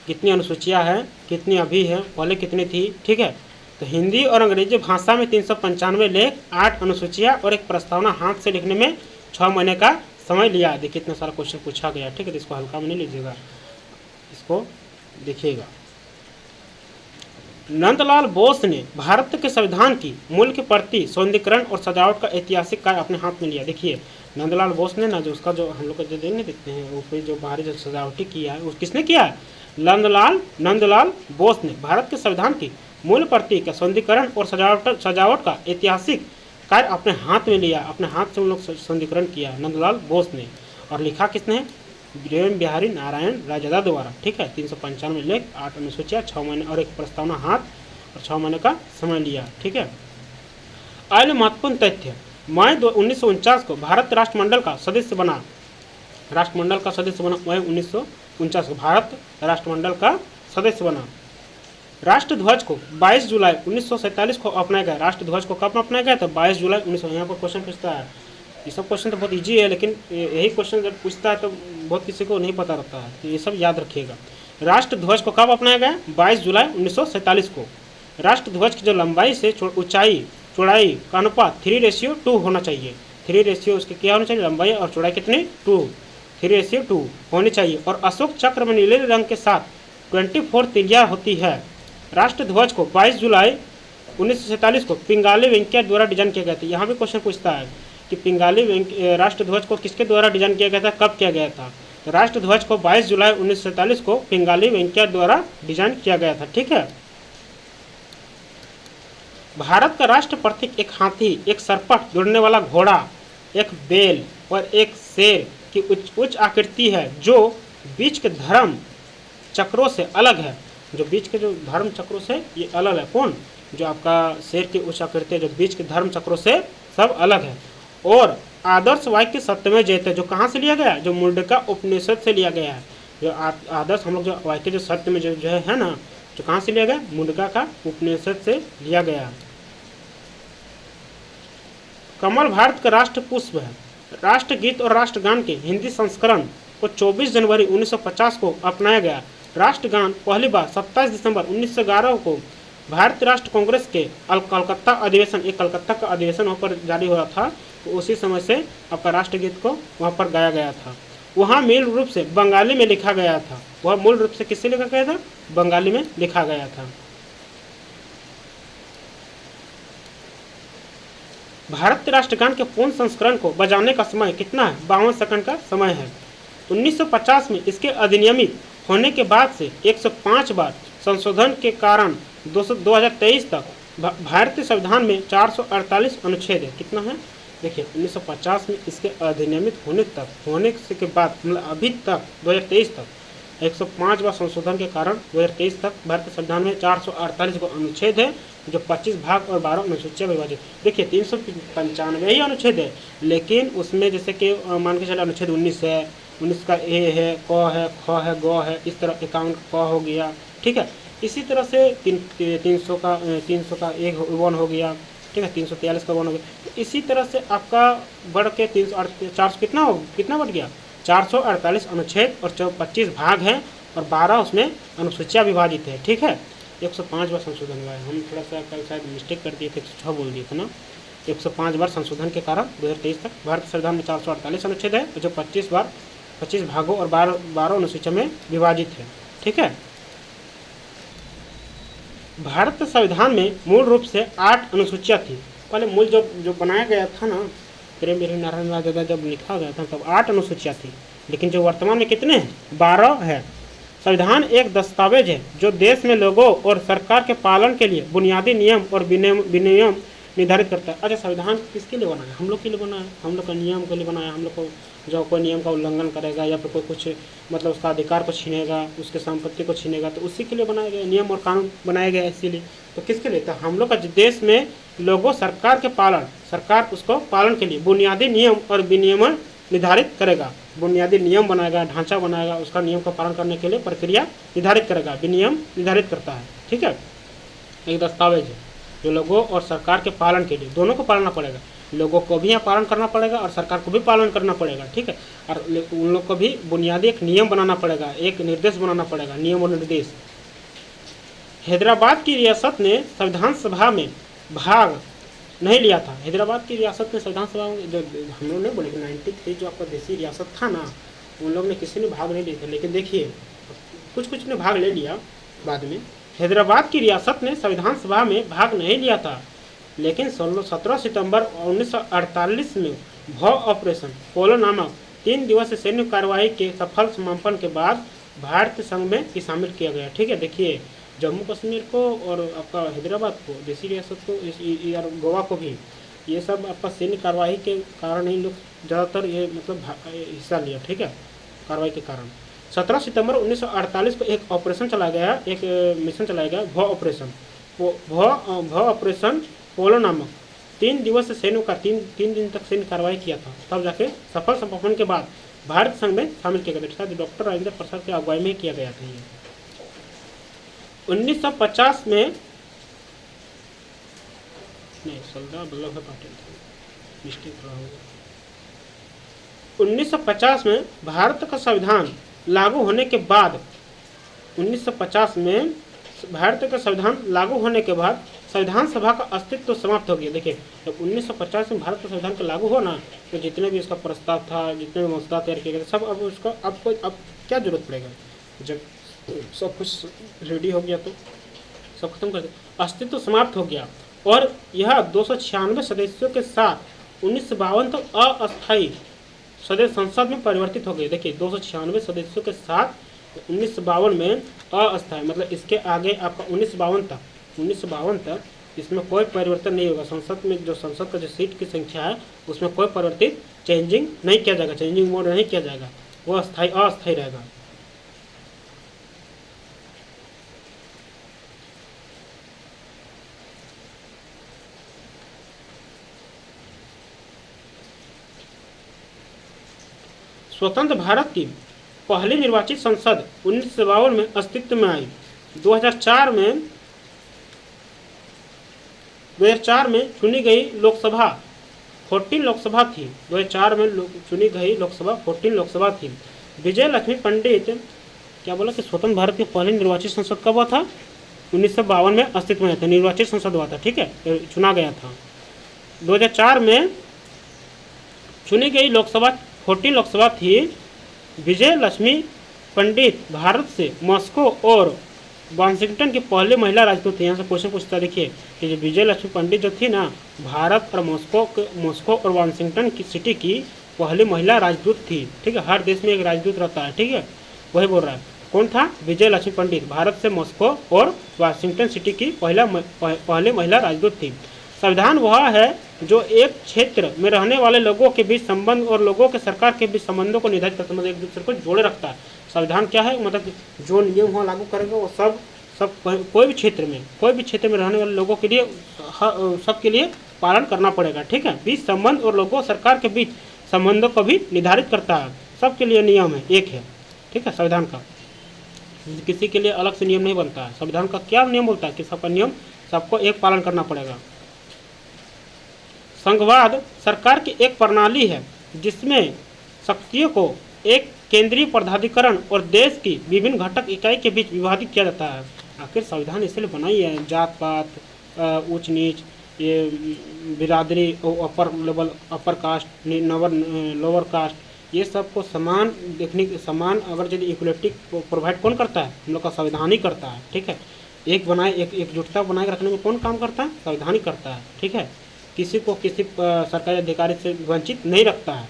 Speaker 1: कितनी अनुसूचियाँ हैं, कितनी अभी है, पहले कितनी थी। ठीक है, तो हिंदी और अंग्रेजी भाषा में 395 लेख, 8 अनुसूचियाँ और 1 प्रस्तावना हाथ से लिखने में 6 महीने का समय लिया। देखिए, कितना सारा क्वेश्चन पूछा गया। ठीक है, तो इसको हल्का में नहीं लीजिएगा, इसको देखिएगा। नंदलाल बोस ने भारत के संविधान की मूल के प्रति सौंदर्यीकरण और सजावट का ऐतिहासिक कार्य अपने हाथ में लिया। देखिए, नंदलाल बोस ने ना, जो उसका जो हम लोग को जो नहीं देखते हैं, ऊपर जो बाहरी जो सजावटी किया है, वो किसने किया है? नंदलाल बोस ने भारत के संविधान की मूल प्रति का सौंदर्यीकरण और सजावट का ऐतिहासिक कार्य अपने हाथ में लिया। अपने हाथ से उन लोग सौंदर्यीकरण किया नंदलाल बोस ने। और लिखा किसने? एवं बिहारी नारायण राजदा द्वारा। ठीक है, 395 लेख, 8 अनुसूचियाँ, 6 महीने और एक प्रस्तावना हाथ और 6 महीने का समय लिया। ठीक है, अन्य महत्वपूर्ण तथ्य, मई 1949 को भारत राष्ट्रमंडल का सदस्य बना। राष्ट्रमंडल का सदस्य बना मई 1949 को भारत राष्ट्रमंडल का सदस्य बना। राष्ट्रध्वज को 22 जुलाई 1947 को अपनाया गया। राष्ट्रध्वज को कब अपनाया गया था? 22 जुलाई 1900। यहाँ पर क्वेश्चन पूछता है, ये सब क्वेश्चन तो बहुत इजी है, लेकिन यही क्वेश्चन जब पूछता है तो बहुत किसी को नहीं पता रहता है, तो ये सब याद रखिएगा। राष्ट्रध्वज को कब अपनाया गया? 22 जुलाई 1947 को। राष्ट्रध्वज की जो लंबाई से ऊंचाई चौड़ाई का अनुपात 3:2 होना चाहिए। 3 उसके क्या होना चाहिए? लंबाई और चौड़ाई कितनी? 2, 3:2 होनी चाहिए। और अशोक चक्र में नीले रंग के साथ 24 तिरियां होती है। राष्ट्रध्वज को 22 जुलाई 1947 को पिंगाली वेंकैया द्वारा डिजाइन किया गया था। यहाँ भी क्वेश्चन पूछता है कि पिंगाली राष्ट्रध्वज को किसके द्वारा डिजाइन किया गया था, कब किया गया था? तो राष्ट्रध्वज को 22 जुलाई 1947 को पिंगाली वेंकैया द्वारा डिजाइन किया गया था। ठीक है, भारत का राष्ट्र प्रतीक एक हाथी, एक सरपट दौड़ने वाला घोड़ा, एक बैल और एक शेर की उच्च आकृति है, जो बीच के धर्म चक्रों से अलग है। जो बीच के जो धर्म चक्रों से ये अलग है। कौन? जो आपका शेर की उच्च आकृति है, जो बीच के धर्म चक्रों से सब अलग है। और आदर्श वाक्य सत्यमेव जयते, जो कहाँ से लिया गया है? जो मुंडका उपनिषद से लिया गया है। जो आदर्श हम लोग जो वाक्य जो सत्यमेव जो है ना, जो कहाँ से लिया गया? मुंडका का उपनिषद से लिया गया है। कमल भारत का राष्ट्र पुष्प है। राष्ट्रगीत और राष्ट्रगान के हिंदी संस्करण को 24 जनवरी 1950 को अपनाया गया। राष्ट्रगान पहली बार 27 दिसंबर 1911 को भारतीय राष्ट्र कांग्रेस के कलकत्ता अधिवेशन, एक कलकत्ता का अधिवेशन वहाँ पर जारी हो रहा था, तो उसी समय से आपका राष्ट्रगीत को वहाँ पर गाया गया था। वहाँ मूल रूप से बंगाली में लिखा गया था। वह मूल रूप से किससे लिखा गया था? बंगाली में लिखा गया था। भारतीय राष्ट्रगान के पूर्ण संस्करण को बजाने का समय कितना है? 52 सेकंड का समय है। 1950 में इसके अधिनियमित होने के बाद से 105 बार संशोधन के कारण 2023 तक भारतीय संविधान में 448 अनुच्छेद है। कितना है? देखिए, 1950 में इसके अधिनियमित होने के बाद मतलब अभी तक 2023 तक 105 बार संशोधन के कारण 2023 तक भारतीय संविधान में 448 को अनुच्छेद है, जो 25 भाग और 12 अनुसूचियाँ विभाजित। देखिए, 395 ही अनुच्छेद है, लेकिन उसमें जैसे कि मान के चले अनुच्छेद 19 है, 19 का ए है, क है, ख है, ग है, इस तरह 51 का क हो गया। ठीक है, इसी तरह से 300 का एक 1 हो गया। ठीक है, 343 का 1 हो गया। तो इसी तरह से आपका बढ़ के 400 कितना बढ़ गया? 448 अनुच्छेद और 25 भाग हैं और 12 उसमें अनुसूचियाँ विभाजित है। ठीक है, 105 बार संशोधन हुआ है। हम थोड़ा सा कल शायद मिस्टेक कर दिए थे, 106 बोल दिए थे ना। 105 बार संशोधन के कारण 2023 तक भारतीय संविधान में 448 अनुच्छेद है, जो 25 भागों और 12 अनुसूचियों में विभाजित है। ठीक है, भारत संविधान में मूल रूप से 8 अनुसूचियाँ थी। पहले मूल जो बनाया गया था ना, प्रेम बिहारी नारायण राजदा जब लिखा गया था तब 8 अनुसूचियाँ थी, लेकिन जो वर्तमान में कितने हैं? 12 है। संविधान एक दस्तावेज है जो देश में लोगों और सरकार के पालन के लिए बुनियादी नियम और विनियम निर्धारित करता है। अच्छा, संविधान किसके लिए बना है? हम लोग के लिए बना है। हम लोग का नियम के लिए बना है। हम लोग को जो कोई नियम का उल्लंघन करेगा या फिर कोई कुछ मतलब उसका अधिकार को छीनेगा, उसके संपत्ति को छीनेगा, तो उसी के लिए बनाया गया नियम और कानून बनाया गया है। इसीलिए तो किसके लिए? तो हम लोग का देश में लोगों सरकार के पालन, सरकार उसको पालन के लिए बुनियादी नियम और विनियमन निर्धारित करेगा। बुनियादी नियम बनाएगा, ढांचा बनाएगा, उसका नियम का पालन करने के लिए प्रक्रिया निर्धारित करेगा, विनियम निर्धारित करता है। ठीक है, एक दस्तावेज है जो लोगों और सरकार के पालन के लिए, दोनों को पालना पड़ेगा। लोगों को भी यहाँ पालन करना पड़ेगा और सरकार को भी पालन करना पड़ेगा। ठीक है, और उन लोग को भी बुनियादी एक नियम बनाना पड़ेगा, एक निर्देश बनाना पड़ेगा, नियम और निर्देश। हैदराबाद की रियासत ने संविधान सभा में भाग नहीं लिया था। हैदराबाद की रियासत ने संविधान सभा में, जो हम लोग ने बोले 93 जो आपका देसी रियासत था ना, उन लोग ने किसी ने भाग नहीं लिए थे, लेकिन देखिए कुछ ने भाग ले लिया बाद में। हैदराबाद की रियासत ने संविधान सभा में भाग नहीं लिया था, लेकिन 17 सितंबर 1948 में भौ ऑपरेशन पोलो नामक 3 दिवसीय सैन्य कार्रवाई के सफल समापन के बाद भारतीय संघ में शामिल किया गया। ठीक है, देखिए जम्मू कश्मीर को और आपका हैदराबाद को, देसी रियासत को और गोवा को भी, ये सब आपका सैन्य कार्रवाई के कारण ही लोग ज़्यादातर ये मतलब हिस्सा लिया। ठीक है, कार्रवाई के कारण। 17 सितंबर 1948 को एक ऑपरेशन चलाया गया, एक मिशन चलाया गया, भ ऑपरेशन, भ ऑपरेशन पोलो नामक 3 दिवस से सैन्य का 3 दिन तक सैन्य कार्रवाई किया था। तब जाके सफल समापन के बाद भारत संघ में शामिल किया गया। शायद डॉक्टर राजेंद्र प्रसाद की अगुवाई में किया गया था ये। 1950 में नहीं, सरदार वल्लभ भाई पटेल थे, मिस्टेक रहा होगा। 1950 में भारत का संविधान लागू होने के बाद 1950 में भारत का संविधान लागू होने के बाद संविधान सभा का अस्तित्व समाप्त हो गया। देखिए, जब 1950 में भारत का संविधान का लागू हो ना, तो जितने भी इसका प्रस्ताव था, जितने भी मसौदा तैयार किए गए थे, सब अब उसका अब क्या जरूरत पड़ेगा, जब सब कुछ रेडी हो गया तो सब खत्म कर दिया, अस्तित्व समाप्त हो गया। और यह 296 सदस्यों के साथ 1952 तक अस्थायी सदस्य संसद में परिवर्तित हो गए। देखिए, 296 सदस्यों के साथ 1952 में अस्थायी, मतलब इसके आगे आपका 1952 तक इसमें कोई परिवर्तन नहीं होगा। संसद में जो संसद का जो सीट की संख्या है उसमें कोई परिवर्तित चेंजिंग नहीं किया जाएगा, चेंजिंग मोड नहीं किया जाएगा, वो अस्थायी रहेगा। स्वतंत्र भारत की पहली निर्वाचित संसद 1952 में अस्तित्व में आई। 2004 में चुनी गई लोकसभा 14 लोकसभा थी। 2004 में चुनी गई लोकसभा 14 लोकसभा थी। विजय लक्ष्मी पंडित क्या बोला कि स्वतंत्र भारत की पहली निर्वाचित संसद कब हुआ था? 1952 में अस्तित्व में आया था, निर्वाचित संसद हुआ था, ठीक है, चुना गया था। 2004 में चुनी गई लोकसभा 14 लोकसभा थी। विजय लक्ष्मी पंडित भारत से मॉस्को और वाशिंगटन की पहली महिला राजदूत थी। यहाँ से क्वेश्चन पूछता, देखिए कि जो विजय लक्ष्मी पंडित जो थी ना, भारत और मॉस्को और वाशिंगटन की सिटी की पहली महिला राजदूत थी, ठीक है। हर देश में एक राजदूत रहता है, ठीक है, वही बोल रहा है। कौन था? विजय लक्ष्मी पंडित, भारत से मॉस्को और वाशिंगटन सिटी की पहली महिला राजदूत थी। संविधान वह है जो एक क्षेत्र में रहने वाले लोगों के बीच संबंध और लोगों के सरकार के बीच संबंधों को निर्धारित करता है, मतलब एक दूसरे को जोड़े रखता है। संविधान क्या है? मतलब जो नियम वहाँ लागू करेगा वो सब कोई भी क्षेत्र में रहने वाले लोगों के लिए सबके लिए पालन करना पड़ेगा, ठीक है। बीच संबंध और लोगों सरकार के बीच संबंधों को भी निर्धारित करता है। सबके लिए नियम है, एक है, ठीक है। संविधान का किसी के लिए अलग से नियम नहीं बनता है। संविधान का क्या नियम बोलता है कि सबका नियम सबको एक पालन करना पड़ेगा। संघवाद सरकार की एक प्रणाली है जिसमें शक्तियों को एक केंद्रीय प्राधिकरण और देश की विभिन्न घटक इकाई के बीच विभाजित किया जाता है। आखिर संविधान इसलिए बनाई है, जात पात, ऊंच नीच, ये बिरादरी, upper level, upper caste, lower caste, ये सबको समान देखने के समान अगर यदि इक्वलिटी प्रोवाइड कौन करता है? हम लोग का संविधान ही करता है, ठीक है। एकजुटता बनाए रखने में कौन काम करता है? संविधान ही करता है, ठीक है। किसी को किसी सरकारी अधिकारी से वंचित नहीं रखता है।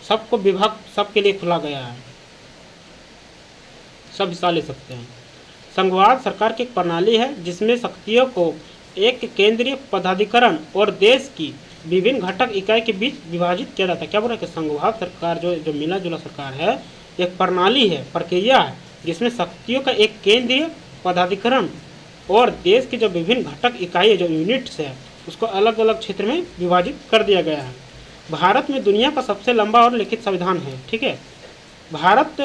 Speaker 1: सबको विभाग सबके लिए खुला गया है, सब हिस्सा ले सकते हैं। संघवाद सरकार की एक प्रणाली है जिसमें शक्तियों को एक केंद्रीय पदाधिकरण और देश की विभिन्न घटक इकाई के बीच विभाजित किया जाता है। क्या बोल रहा है कि संघवाद सरकार जो मिला जुला सरकार है, एक प्रणाली है, प्रक्रिया है, जिसमें शक्तियों का एक केंद्रीय पदाधिकरण और देश की जो विभिन्न घटक इकाई जो यूनिट्स है उसको अलग अलग क्षेत्र में विभाजित कर दिया गया है। भारत में दुनिया का सबसे लंबा और लिखित संविधान है, ठीक है। भारत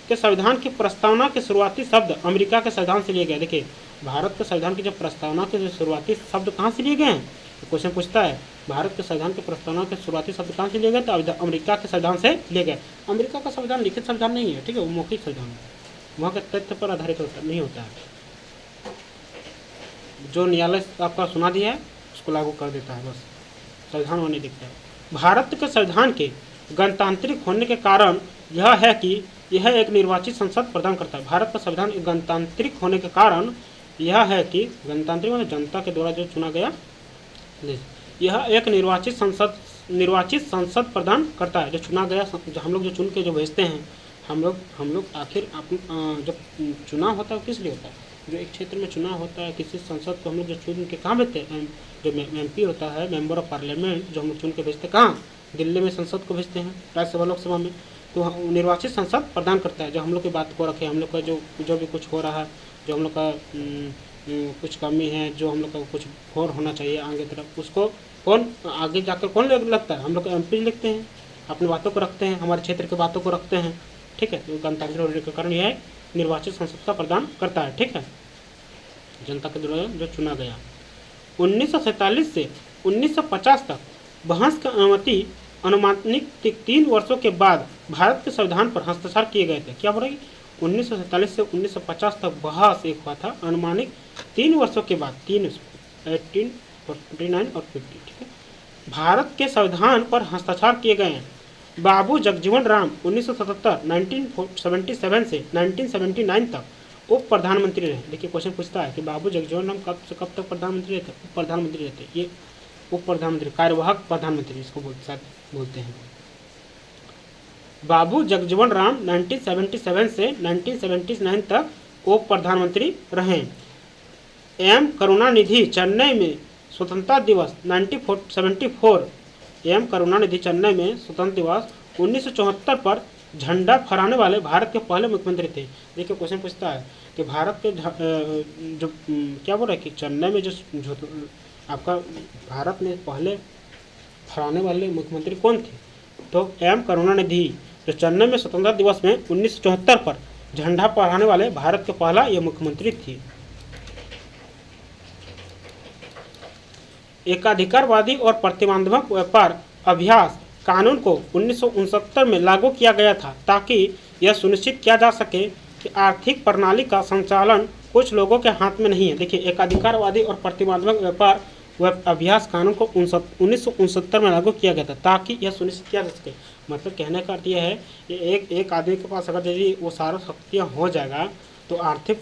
Speaker 1: के संविधान की प्रस्तावना के शुरुआती शब्द अमेरिका के संविधान से लिए गए। देखिए, भारत के संविधान की जो प्रस्तावना के जो शुरुआती शब्द कहाँ से लिए गए हैं? तो क्वेश्चन पूछता है, भारत के संविधान की प्रस्तावना के शुरुआती शब्द कहाँ से लिए गए? तो अमेरिका के संविधान से लिए गए। अमेरिका का संविधान लिखित संविधान नहीं है, ठीक है, वो मौखिक संविधान है, वहाँ के तथ्य पर आधारित नहीं होता है। जो न्यायालय आपका सुना दिया है उसको लागू कर देता है, बस संविधान वो नहीं दिखता है। भारत के संविधान के गणतांत्रिक होने के कारण यह है कि यह एक निर्वाचित संसद प्रदान करता है। भारत का संविधान गणतांत्रिक होने के कारण यह है कि गणतांत्रिक मतलब जनता के द्वारा जो चुना गया, यह एक निर्वाचित संसद प्रदान करता है। जो चुना गया, जो हम लोग जो चुन के जो भेजते हैं, हम लोग आखिर जब चुनाव होता है किस लिए होता है? जो एक क्षेत्र में चुनाव होता है किसी संसद को हम लोग जो चुन के कहाँ भेजते हैं? जो MP होता है, मेंबर ऑफ पार्लियामेंट, जो हम लोग चुन के भेजते हैं कहाँ? दिल्ली में संसद को भेजते हैं, राज्यसभा लोकसभा में। तो निर्वाचित संसद प्रदान करता है। जो हम लोग की बात को रखे, हम लोग का जो भी कुछ हो रहा है, जो हम लोग का कुछ कमी है, जो हम लोग का कुछ और होना चाहिए आगे तरफ, उसको कौन आगे जाकर कौन लगता है? हम लोग एमपी लिखते हैं, अपनी बातों को रखते हैं, हमारे क्षेत्र की बातों को रखते हैं। ठीक है, तो गणतांत्रिक होने के कारण यह निर्वाचित संसद का प्रदान करता है। ठीक है, जनता के द्वारा जो चुना गया। 1947 से 1950 तक बहस की अनुमति अनुमानिक 3 वर्षों के बाद भारत के संविधान पर हस्ताक्षर किए गए थे। क्या बोल रही? 1947 से 1950 तक बहस एक हुआ था, अनुमानिक 3 वर्षों के बाद, 1849 और 50। ठीक है, भारत के संविधान पर हस्ताक्षर किए गए हैं। बाबू जगजीवन राम 1977 से 1979 तक उप प्रधानमंत्री रहे। देखिए क्वेश्चन पूछता है कि बाबू जगजीवन राम कब से कब तक प्रधानमंत्री रहते? उप प्रधानमंत्री रहते। ये उप प्रधानमंत्री, कार्यवाहक प्रधानमंत्री इसको बोलते हैं। बाबू जगजीवन राम 1977 से 1979 तक उप प्रधानमंत्री रहे। एम करुणानिधि चेन्नई में स्वतंत्रता दिवस 1974, एम करुणानिधि चेन्नई में स्वतंत्रता दिवस 1974 पर झंडा फहराने वाले भारत के पहले मुख्यमंत्री थे। देखिए क्वेश्चन पूछता है कि भारत के जो क्या बोल रहा है कि चेन्नई में जो आपका भारत में पहले फहराने वाले मुख्यमंत्री कौन थे? तो एम करुणानिधि, जो चेन्नई में स्वतंत्रता दिवस में 1974 पर झंडा फहराने वाले भारत के पहला ये मुख्यमंत्री थी। एकाधिकारवादी और प्रतिबंधात्मक व्यापार अभ्यास कानून को 1969 में लागू किया गया था ताकि यह सुनिश्चित किया जा सके कि आर्थिक प्रणाली का संचालन कुछ लोगों के हाथ में नहीं है। देखिए, एकाधिकारवादी और प्रतिबंधात्मक व्यापार अभ्यास कानून को 1969 में लागू किया गया था ताकि यह सुनिश्चित किया जा सके। मतलब कहने का अर्थ यह है कि एक आदमी के पास अगर यदि वो सारा शक्तियाँ हो जाएगा तो आर्थिक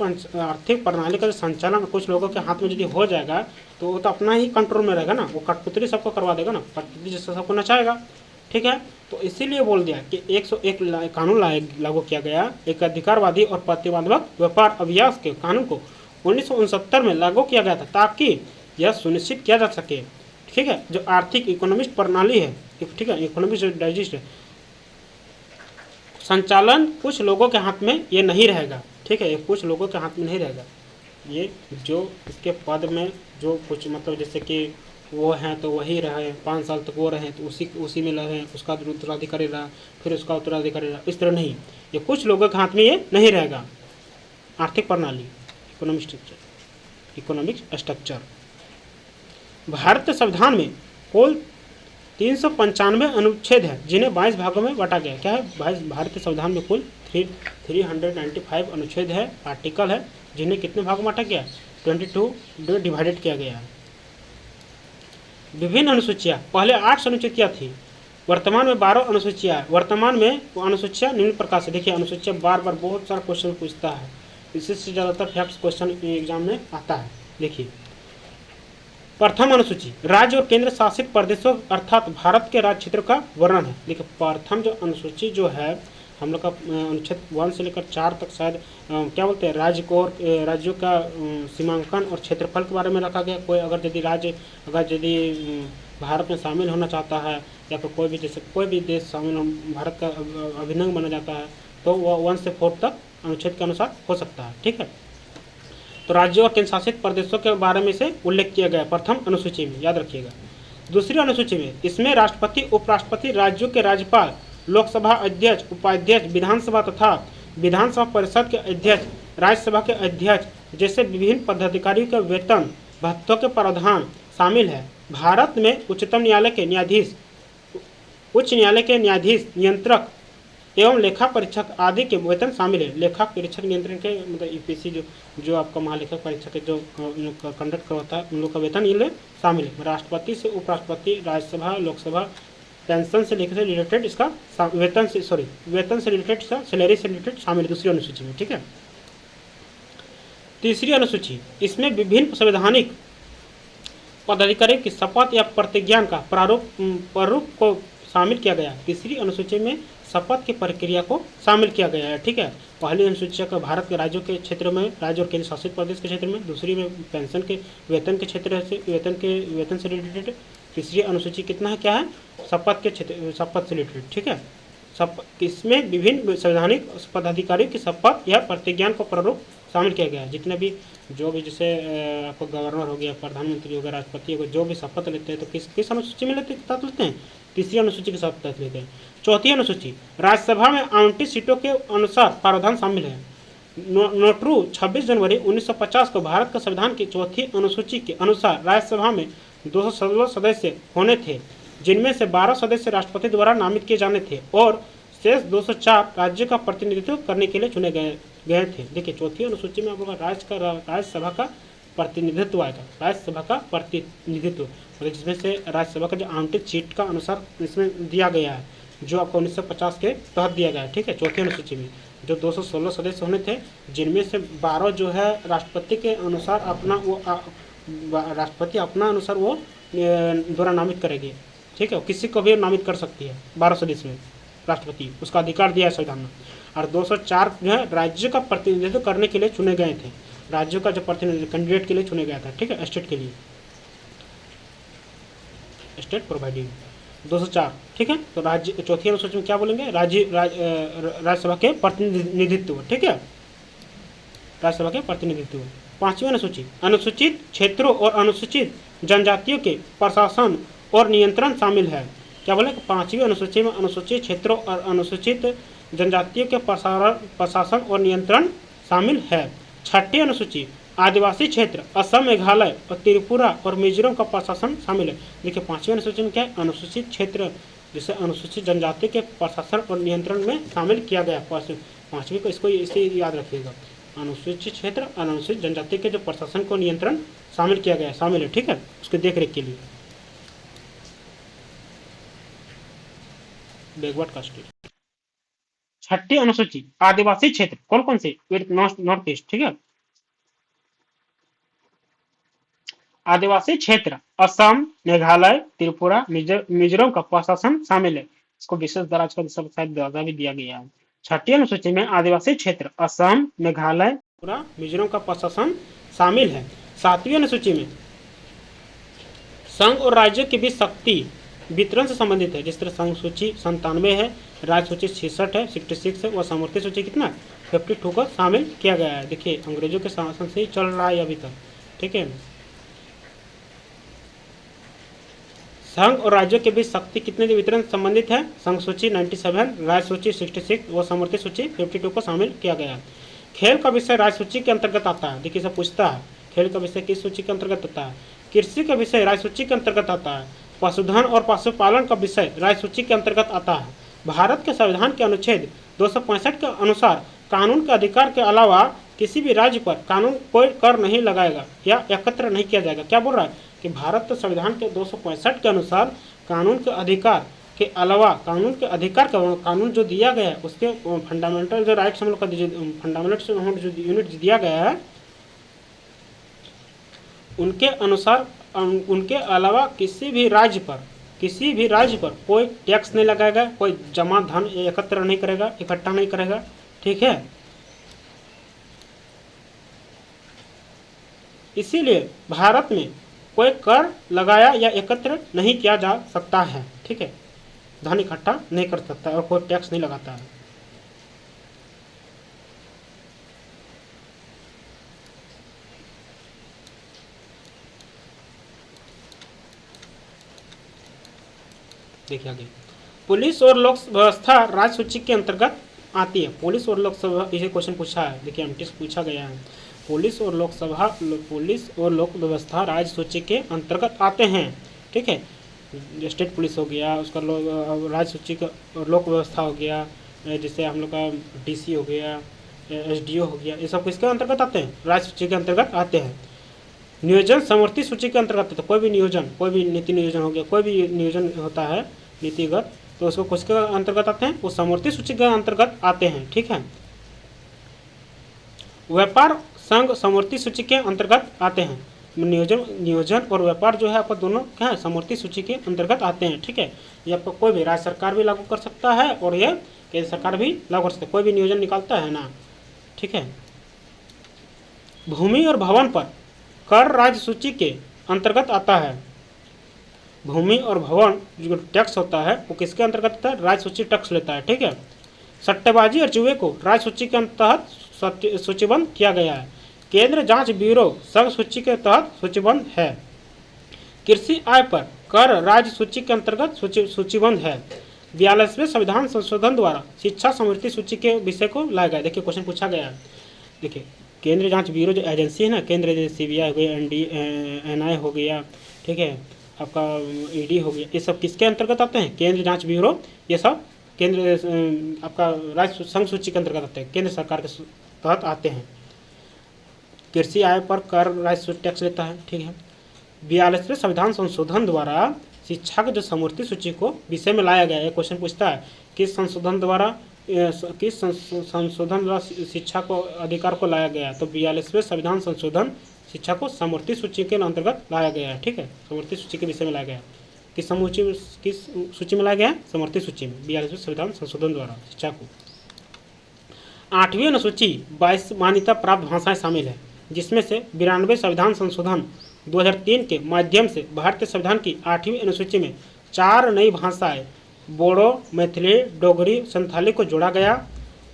Speaker 1: प्रणाली का संचालन कुछ लोगों के हाथ में यदि हो जाएगा तो वो तो अपना ही कंट्रोल में रहेगा ना, वो कठपुतली सबको करवा देगा ना, कठपुतली जैसे सबको नचाएगा। ठीक है, तो इसीलिए बोल दिया कि 101 कानून लागू किया गया। एक अधिकारवादी और प्रतिबंधात्मक व्यापार अभ्यास के कानून को 1969 में लागू किया गया था ताकि यह सुनिश्चित किया जा सके, ठीक है, जो आर्थिक इकोनॉमिक प्रणाली है, ठीक है, इकोनॉमिक डाइजेस्ट है, संचालन कुछ लोगों के हाथ में ये नहीं रहेगा। ठीक है, ये कुछ लोगों के हाथ में नहीं रहेगा। ये जो इसके पद में जो कुछ मतलब जैसे कि वो हैं तो वही रहे, 5 साल तक वो रहे तो उसी में रहे, उसका उत्तराधिकारी रहा, फिर उसका उत्तराधिकारी रहा, इस तरह नहीं। ये कुछ लोगों के हाथ में ये नहीं रहेगा। आर्थिक प्रणाली, इकोनॉमिक स्ट्रक्चर। भारत के संविधान में कुल 395 अनुच्छेद है जिन्हें 22 भागों में बांटा गया। क्या है? भारत के संविधान में कुल 395 अनुच्छेद है, आर्टिकल है, जिन्हें कितने भागों में बांटा गया? 22 डिवाइडेड किया गया है। विभिन्न अनुसूचियाँ, पहले 8 अनुसूचियाँ थी, वर्तमान में 12 अनुसूचियाँ। वर्तमान में वो अनुसूचियाँ निम्न प्रकार से, देखिए अनुसूचियाँ बार बार बहुत सारा क्वेश्चन पूछता है, इससे ज़्यादातर फैक्ट्स क्वेश्चन एग्जाम में आता है। देखिए प्रथम अनुसूची राज्य और केंद्र शासित प्रदेशों अर्थात भारत के राज्य क्षेत्र का वर्णन है। देखिए प्रथम जो अनुसूची जो है हम लोग का अनुच्छेद 1 से लेकर 4 तक शायद क्या बोलते हैं, राज्य को और राज्यों का सीमांकन और क्षेत्रफल के बारे में रखा गया। कोई अगर यदि राज्य यदि भारत में शामिल होना चाहता है या फिर कोई भी जैसे कोई भी देश शामिल भारत का अभिन्न बना जाता है तो वह 1 से 4 तक अनुच्छेद के अनुसार हो सकता है। ठीक है, तो राज्यों और केंद्र शासित प्रदेशों के बारे में से उल्लेख किया गया प्रथम अनुसूची में, याद रखिएगा। दूसरी अनुसूची में इसमें राष्ट्रपति, उपराष्ट्रपति, राज्यों के राज्यपाल, लोकसभा अध्यक्ष, उपाध्यक्ष, विधानसभा तथा विधानसभा परिषद के अध्यक्ष, राज्यसभा के अध्यक्ष जैसे विभिन्न पदाधिकारियों के वेतन भत्तों के प्रावधान शामिल है। भारत में उच्चतम न्यायालय के न्यायाधीश, उच्च न्यायालय के न्यायाधीश, नियंत्रक एवं लेखा परीक्षक आदि के वेतन शामिल है। लेखा परीक्षक नियंत्रण के मतलब यूपीएससी जो आपका महालेखक परीक्षा के जो कंडक्ट करवाता है उन लोग का वेतन ये शामिल है। राष्ट्रपति से उपराष्ट्रपति, राज्यसभा, लोकसभा, पेंशन से लेकर रिलेटेड इसका वेतन से रिलेटेड इसका सैलरी से रिलेटेड शामिल है दूसरी अनुसूची में। ठीक है, तीसरी अनुसूची इसमें विभिन्न संवैधानिक पदाधिकारी की शपथ या प्रतिज्ञान का प्रारूप को शामिल किया गया। तीसरी अनुसूची में शपथ की प्रक्रिया को शामिल किया गया है। ठीक है, पहली अनुसूची का भारत के राज्यों के क्षेत्र में, राज्य और केंद्र शासित प्रदेश के क्षेत्र में, दूसरी में पेंशन के वेतन के क्षेत्र से वेतन से रिलेटेड, तीसरी अनुसूची कितना है, क्या है, शपथ के क्षेत्र, शपथ से रिलेटेड। ठीक है, इसमें विभिन्न संवैधानिक पदाधिकारियों की शपथ या प्रतिज्ञान को प्रारूप शामिल किया गया है। जितने भी जो भी जैसे आपको गवर्नर हो गया, प्रधानमंत्री हो गया, राष्ट्रपति हो गया, जो भी शपथ लेते हैं तो किस अनुसूची में तहत लेते हैं? तीसरी अनुसूची के साथ तहत लेते हैं। चौथी अनुसूची, राज्यसभा में आवंटित सीटों के अनुसार प्रावधान शामिल है। नोटरू 26 जनवरी 1950 को भारत के संविधान की चौथी अनुसूची के अनुसार राज्यसभा में 216 सदस्य होने थे, जिनमें से 12 सदस्य राष्ट्रपति द्वारा नामित किए जाने थे और शेष 204 राज्य का प्रतिनिधित्व करने के लिए चुने गए थे। देखिए, चौथी अनुसूची में आप लोग राज्यसभा का प्रतिनिधित्व आएगा, राज्यसभा का प्रतिनिधित्व, मतलब जिसमें से राज्यसभा का जो आवंटित सीट का अनुसार इसमें दिया गया है, जो आपको 1950 के तहत दिया गया है। ठीक है, चौथी अनुसूची में जो 216 सदस्य होने थे, जिनमें से 12 जो है राष्ट्रपति के अनुसार राष्ट्रपति अपना अनुसार वो द्वारा नामित करेगी। ठीक है, किसी को भी नामित कर सकती है 12 सदस्य में राष्ट्रपति, उसका अधिकार दिया है संविधान में। और 204 जो है राज्य का प्रतिनिधित्व करने के लिए चुने गए थे, राज्यों का जो प्रतिनिधित्व कैंडिडेट के लिए चुने गया था। ठीक है, स्टेट के लिए, स्टेट प्रोवाइडिंग 204। ठीक है, तो राज्य चौथी अनुसूची में क्या बोलेंगे? राज्यसभा के प्रतिनिधित्व। ठीक है, राज्यसभा के प्रतिनिधित्व। पांचवी अनुसूची, अनुसूचित क्षेत्रों और अनुसूचित जनजातियों के प्रशासन और नियंत्रण शामिल है। क्या बोले? पांचवी अनुसूची में अनुसूचित क्षेत्रों और अनुसूचित जनजातियों के प्रशासन और नियंत्रण शामिल है। छठी अनुसूची, आदिवासी क्षेत्र, असम, मेघालय और त्रिपुरा और मिजोरम का प्रशासन शामिल है। देखिए, पांचवी अनुसूची में क्या है? अनुसूचित क्षेत्र, जिसे अनुसूचित जनजाति के प्रशासन और नियंत्रण में शामिल किया गया। पांचवी को इसको इसे याद रखिएगा, अनुसूचित क्षेत्र, अनुसूचित जनजाति के जो प्रशासन को नियंत्रण शामिल किया गया, शामिल है। ठीक है, उसके देखरेख के लिए। Backward caste. छठी अनुसूची, आदिवासी क्षेत्र, कौन कौन से? North east. ठीक है, आदिवासी क्षेत्र, असम, मेघालय, त्रिपुरा, मिजोरम का प्रशासन शामिल है। इसको विशेष दर्जा का शायद दर्जा भी दिया गया है। छठी अनुसूची में आदिवासी क्षेत्र, असम, मेघालय, त्रिपुरा, मिजोरम का प्रशासन शामिल है। सातवीं अनुसूची में संघ और राज्यों के बीच शक्ति वितरण से संबंधित है। जिस तरह संघ सूची 97 है, राज्य सूची 66 है, 66 है, और समवर्ती सूची कितना? 52 को शामिल किया गया है। देखिए, अंग्रेजों के शासन से ही चल रहा है अभी तक। ठीक है, संघ और राज्यों के बीच शक्ति कितने वितरण संबंधित है? संघ सूची 97, राज्य सूची 66 और समवर्ती सूची 52 को शामिल किया गया है। खेल का विषय राज्य सूची के अंतर्गत आता है। देखिए, सब पूछता है, खेल का विषय किस सूची के अंतर्गत आता है? कृषि का विषय राज्य सूची के अंतर्गत आता है। पशुधन और पशुपालन का विषय राज्य सूची के अंतर्गत आता है। भारत के संविधान के अनुच्छेद 265 के अनुसार कानून के अधिकार के अलावा किसी भी राज्य पर कानून कोई कर नहीं लगाएगा या एकत्र नहीं किया जाएगा। क्या बोल रहा है कि भारत के संविधान के 265 के अनुसार कानून के अधिकार के अलावा कानून जो दिया गया है, उसके फंडामेंटल जो राइट्स हम लोग का फंडामेंटल जो यूनिट दिया गया है, उनके अनुसार उनके अलावा किसी भी राज्य पर कोई टैक्स नहीं लगाएगा, कोई जमा धन एकत्र नहीं करेगा, इकट्ठा नहीं करेगा। ठीक है, इसीलिए भारत में कोई कर लगाया या एकत्र नहीं किया जा सकता है। ठीक है, धन इकट्ठा नहीं कर सकता और कोई टैक्स नहीं लगाता है। देखिए आगे, पुलिस और लोक व्यवस्था राज्य सूची के अंतर्गत आती है। पुलिस और लोकसभा, इसे क्वेश्चन पूछा है। देखिए, एमटीएस पूछा गया है। पुलिस और लोक व्यवस्था राज्य सूची के अंतर्गत आते हैं। ठीक है, स्टेट पुलिस हो गया, उसका राज्य सूची का लोक व्यवस्था हो गया, जैसे हम लोग का डीसी हो गया, एसडीओ हो गया, ये सब किसके अंतर्गत आते हैं? राज्य सूची के अंतर्गत आते हैं। नियोजन समवर्ती सूची के अंतर्गत, तो कोई भी नीति नियोजन हो गया, कोई भी नियोजन होता है नीतिगत, तो उसको किसके अंतर्गत आते हैं? वो समवर्ती सूची के अंतर्गत आते हैं। ठीक है, व्यापार संघ समवर्ती सूची के अंतर्गत आते हैं। नियोजन और व्यापार जो है आपको दोनों क्या है? समवर्ती सूची के अंतर्गत आते हैं। ठीक है, ये आपको कोई भी राज्य सरकार भी लागू कर सकता है और ये केंद्र सरकार भी लागू कर सकता है, कोई भी नियोजन निकालता है ना। ठीक है, भूमि और भवन पर कर राज्य सूची के अंतर्गत आता है। भूमि और भवन जो टैक्स होता है वो किसके अंतर्गत आता है? राज्य सूची टैक्स लेता है। ठीक है। सट्टेबाजी और जुए को राज्य सूची के तहत सूचीबद्ध किया गया है। केंद्र जांच ब्यूरो संघ सूची के तहत सूचीबद्ध है। कृषि आय पर कर राज्य सूची के अंतर्गत सूचीबद्ध है। 42वें संविधान संशोधन द्वारा शिक्षा समृद्धि सूची के विषय को लाया गया। देखिए क्वेश्चन पूछा गया है। देखिए केंद्रीय जांच ब्यूरो जो एजेंसी है ना, केंद्र जैसे CBI हो गया, NI हो गया, ठीक है, आपका ED हो गया, ये सब किसके अंतर्गत आते हैं? केंद्र जांच ब्यूरो। ये सब केंद्र आपका राज्य संघ सूची के अंतर्गत आते हैं, केंद्र सरकार के तहत आते हैं। कृषि आय पर कर राज्य टैक्स लेता है। ठीक है। 42वें संविधान संशोधन द्वारा शिक्षा के जो समूर्ति सूची को विषय में लाया गया है। क्वेश्चन पूछता है किस संशोधन द्वारा शिक्षा को अधिकार को लाया गया? तो 42वें संविधान संशोधन शिक्षा को समूर्ति सूची के अंतर्गत लाया गया है। ठीक है। समूर्ति सूची के विषय में लाया गया। किस सूची में लाया गया? समूर्ति सूची में 42वें संविधान संशोधन द्वारा शिक्षा को। 8वीं अनुसूची 22 मान्यता प्राप्त भाषाएं शामिल है, जिसमें से 92 संविधान संशोधन 2003 के माध्यम से भारतीय संविधान की 8वीं अनुसूची में 4 नई भाषाएं बोडो, मैथिली, डोगरी, संथाली को जोड़ा गया।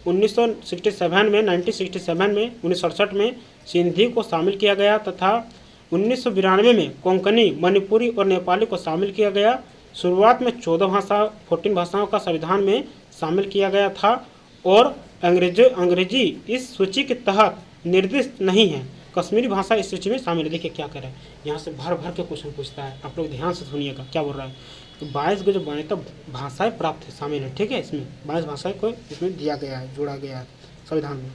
Speaker 1: 1967 में 1967 में सिंधी को शामिल किया गया तथा 1992 में कोंकणी, मणिपुरी और नेपाली को शामिल किया गया। शुरुआत में 14 भाषाओं का संविधान में शामिल किया गया था और अंग्रेजी इस सूची के तहत निर्दिष्ट नहीं है। कश्मीरी भाषा इस सूची में शामिल है। देखिए क्या कह रहा है, यहाँ से भर भर के क्वेश्चन पूछता है, आप लोग ध्यान से सुनिएगा क्या बोल रहा है। तो 22 को जो मान्यता भाषाएं प्राप्त है शामिल है। ठीक है। इसमें 22 भाषाएं को इसमें दिया गया है, जोड़ा गया है संविधान में।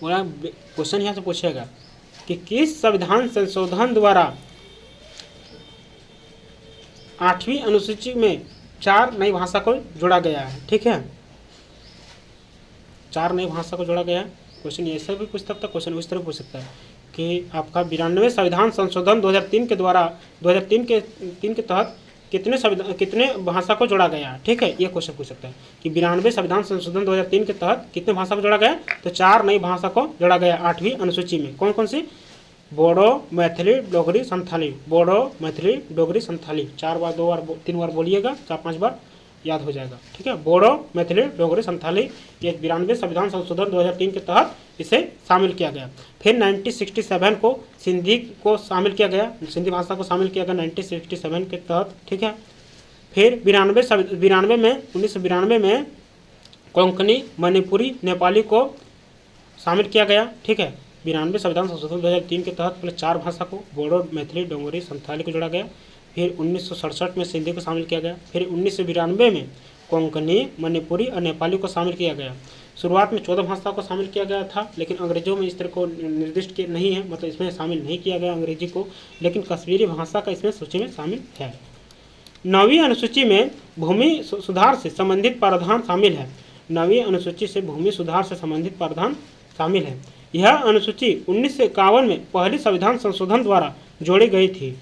Speaker 1: पूरा क्वेश्चन यहाँ से पूछेगा कि किस संविधान संशोधन द्वारा 8वीं अनुसूची में 4 नई भाषा को जोड़ा गया है। ठीक है। 4 नई भाषा को जोड़ा गया है। क्वेश्चन ऐसा भी पूछ सकता है, क्वेश्चन उस तरह पूछ सकता है कि आपका 92वें संविधान संशोधन 2003 के द्वारा 2003 के तहत कितने भाषा को जोड़ा गया है। ठीक है। ये क्वेश्चन पूछ सकता है कि 92वें संविधान संशोधन 2003 के तहत कितने भाषा को जोड़ा गया? तो 4 नई भाषा को जोड़ा गया 8वीं अनुसूची में। कौन कौन सी? बोडो, मैथिली, डोगरी, संथाली। बोडो, मैथिली, डोगरी, संथाली। 4 बार, 2 बार, 3 बार बोलिएगा, 4-5 बार याद हो जाएगा। ठीक है। बोडो, मैथिली, डोगरी, संथाली, ये 92वें संविधान संशोधन 2003 के तहत इसे शामिल किया गया। फिर 1967 को सिंधी को शामिल किया गया, सिंधी भाषा को शामिल किया गया 1967 के तहत। ठीक है। फिर 1992 में कोंकणी, मणिपुरी, नेपाली को शामिल किया गया। ठीक है। 92 संविधान संशोधन 2003 के तहत पहले 4 भाषा को बोडो, मैथिली, डोगरी, संथाली को जोड़ा गया। फिर 1967 में सिंधी को शामिल किया गया। फिर 1992 में कोंकणी, मणिपुरी और नेपाली को शामिल किया गया। शुरुआत में 14 भाषा को शामिल किया गया था, लेकिन अंग्रेजों में इस तरह को निर्दिष्ट नहीं है, मतलब इसमें शामिल नहीं किया गया अंग्रेजी को, लेकिन कश्मीरी भाषा का इसमें सूची में शामिल है। 9वीं अनुसूची में भूमि सुधार से संबंधित प्रावधान शामिल है। 9वीं अनुसूची से भूमि सुधार से संबंधित प्रावधान शामिल है। यह अनुसूची 1951 में पहली संविधान संशोधन द्वारा जोड़ी गई थी।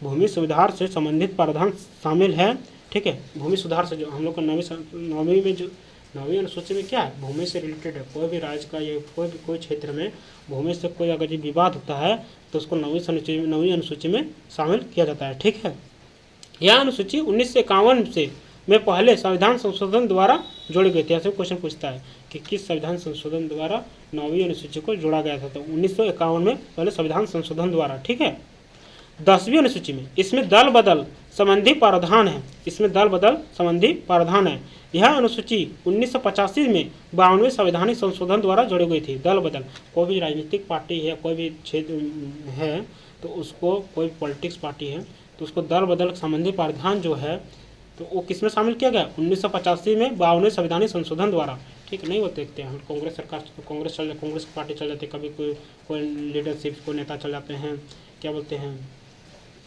Speaker 1: भूमि सुधार से संबंधित प्रावधान शामिल है। ठीक है। भूमि सुधार से जो हम लोग का 9वीं में जो 9वीं अनुसूची में क्या है, भूमि से रिलेटेड है। कोई भी राज्य का या कोई क्षेत्र में भूमि से कोई अगर विवाद होता है तो उसको 9वीं अनुसूची में शामिल किया जाता है। ठीक है। यह अनुसूची 1951 में पहले संविधान संशोधन द्वारा जोड़ी गई थी। ऐसे क्वेश्चन पूछता है कि किस संविधान संशोधन द्वारा 9वीं अनुसूची को जोड़ा गया था? तो 1951 में पहले संविधान संशोधन द्वारा। ठीक है। 10वीं अनुसूची में इसमें दल बदल संबंधी प्रावधान है। इसमें दल बदल संबंधी प्रावधान है। यह अनुसूची 1985 में 52वें संवैधानिक संशोधन द्वारा जोड़ी गई थी। दल बदल, कोई भी राजनीतिक पार्टी है, कोई भी क्षेत्र है, तो उसको कोई पॉलिटिक्स पार्टी है तो उसको दल बदल संबंधी प्रावधान जो है तो वो किस में शामिल किया गया? 1985 में 52वें संवैधानिक संशोधन द्वारा। ठीक नहीं, वो देखते हैं हम कांग्रेस सरकार, कांग्रेस पार्टी चल जाती है, कभी कोई लीडरशिप को नेता चल जाते हैं, क्या बोलते हैं,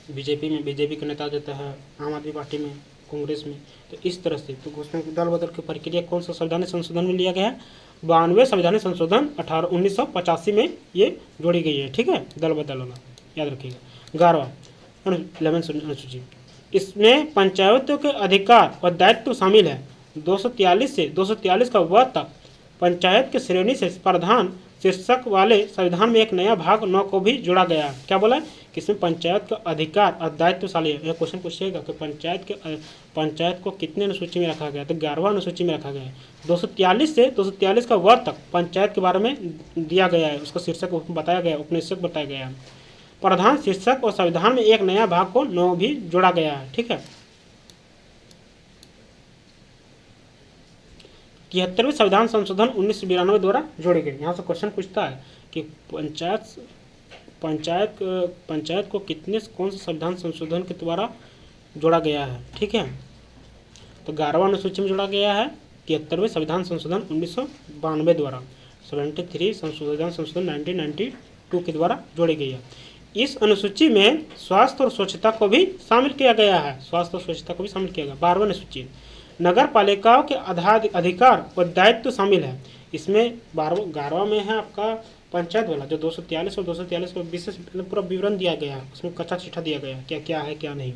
Speaker 1: बीजेपी के नेता देता है, आम आदमी पार्टी में, कांग्रेस में। तो इस तरह से तो उसमें दल बदल की प्रक्रिया कौन सा संवैधानिक संशोधन में लिया गया है? 92वें संवैधानिक संशोधन 1985 में ये जोड़ी गई है। ठीक है। दल बदल वाला याद रखिएगा। 11वीं अनुसूची, इसमें पंचायतों के अधिकार और दायित्व शामिल है। 243 से 243 का वह तक पंचायत के श्रेणी से प्रधान शीर्षक वाले संविधान में एक नया भाग 9 को भी जोड़ा गया। क्या बोला? किसमें पंचायत का अधिकार और दायित्वशाली है। यह क्वेश्चन पूछेगा कि पंचायत को कितने अनुसूची में रखा गया, तो 11वां अनुसूची में रखा गया है। 243 से 243 का वर्ग तक पंचायत के बारे में दिया गया है, उसका शीर्षक बताया गया, उपनिषद बताया गया है। प्रधान शीर्षक और संविधान में एक नया भाग को 9 भी जोड़ा गया है। ठीक है, 73वें संविधान संशोधन 1992 द्वारा जोड़े गए। यहाँ से क्वेश्चन पूछता है कि पंचायत को कौन से संविधान संशोधन के द्वारा जोड़ा गया है। ठीक है, तो 11वां अनुसूची में जोड़ा गया है 73वें संविधान संशोधन 1992 द्वारा, 73 संविधान संशोधन 1992 के द्वारा जोड़ी गई है। इस अनुसूची में स्वास्थ्य और स्वच्छता को भी शामिल किया गया है, स्वास्थ्य और स्वच्छता को भी शामिल किया गया। 12वां अनुसूची नगर पालिकाओं के अधिकार और दायित्व शामिल है। इसमें 11वां में है आपका पंचायत वाला, जो 243 और 243 को विशेष पूरा विवरण दिया गया है, उसमें कच्चा चिट्ठा दिया गया है क्या क्या है क्या नहीं।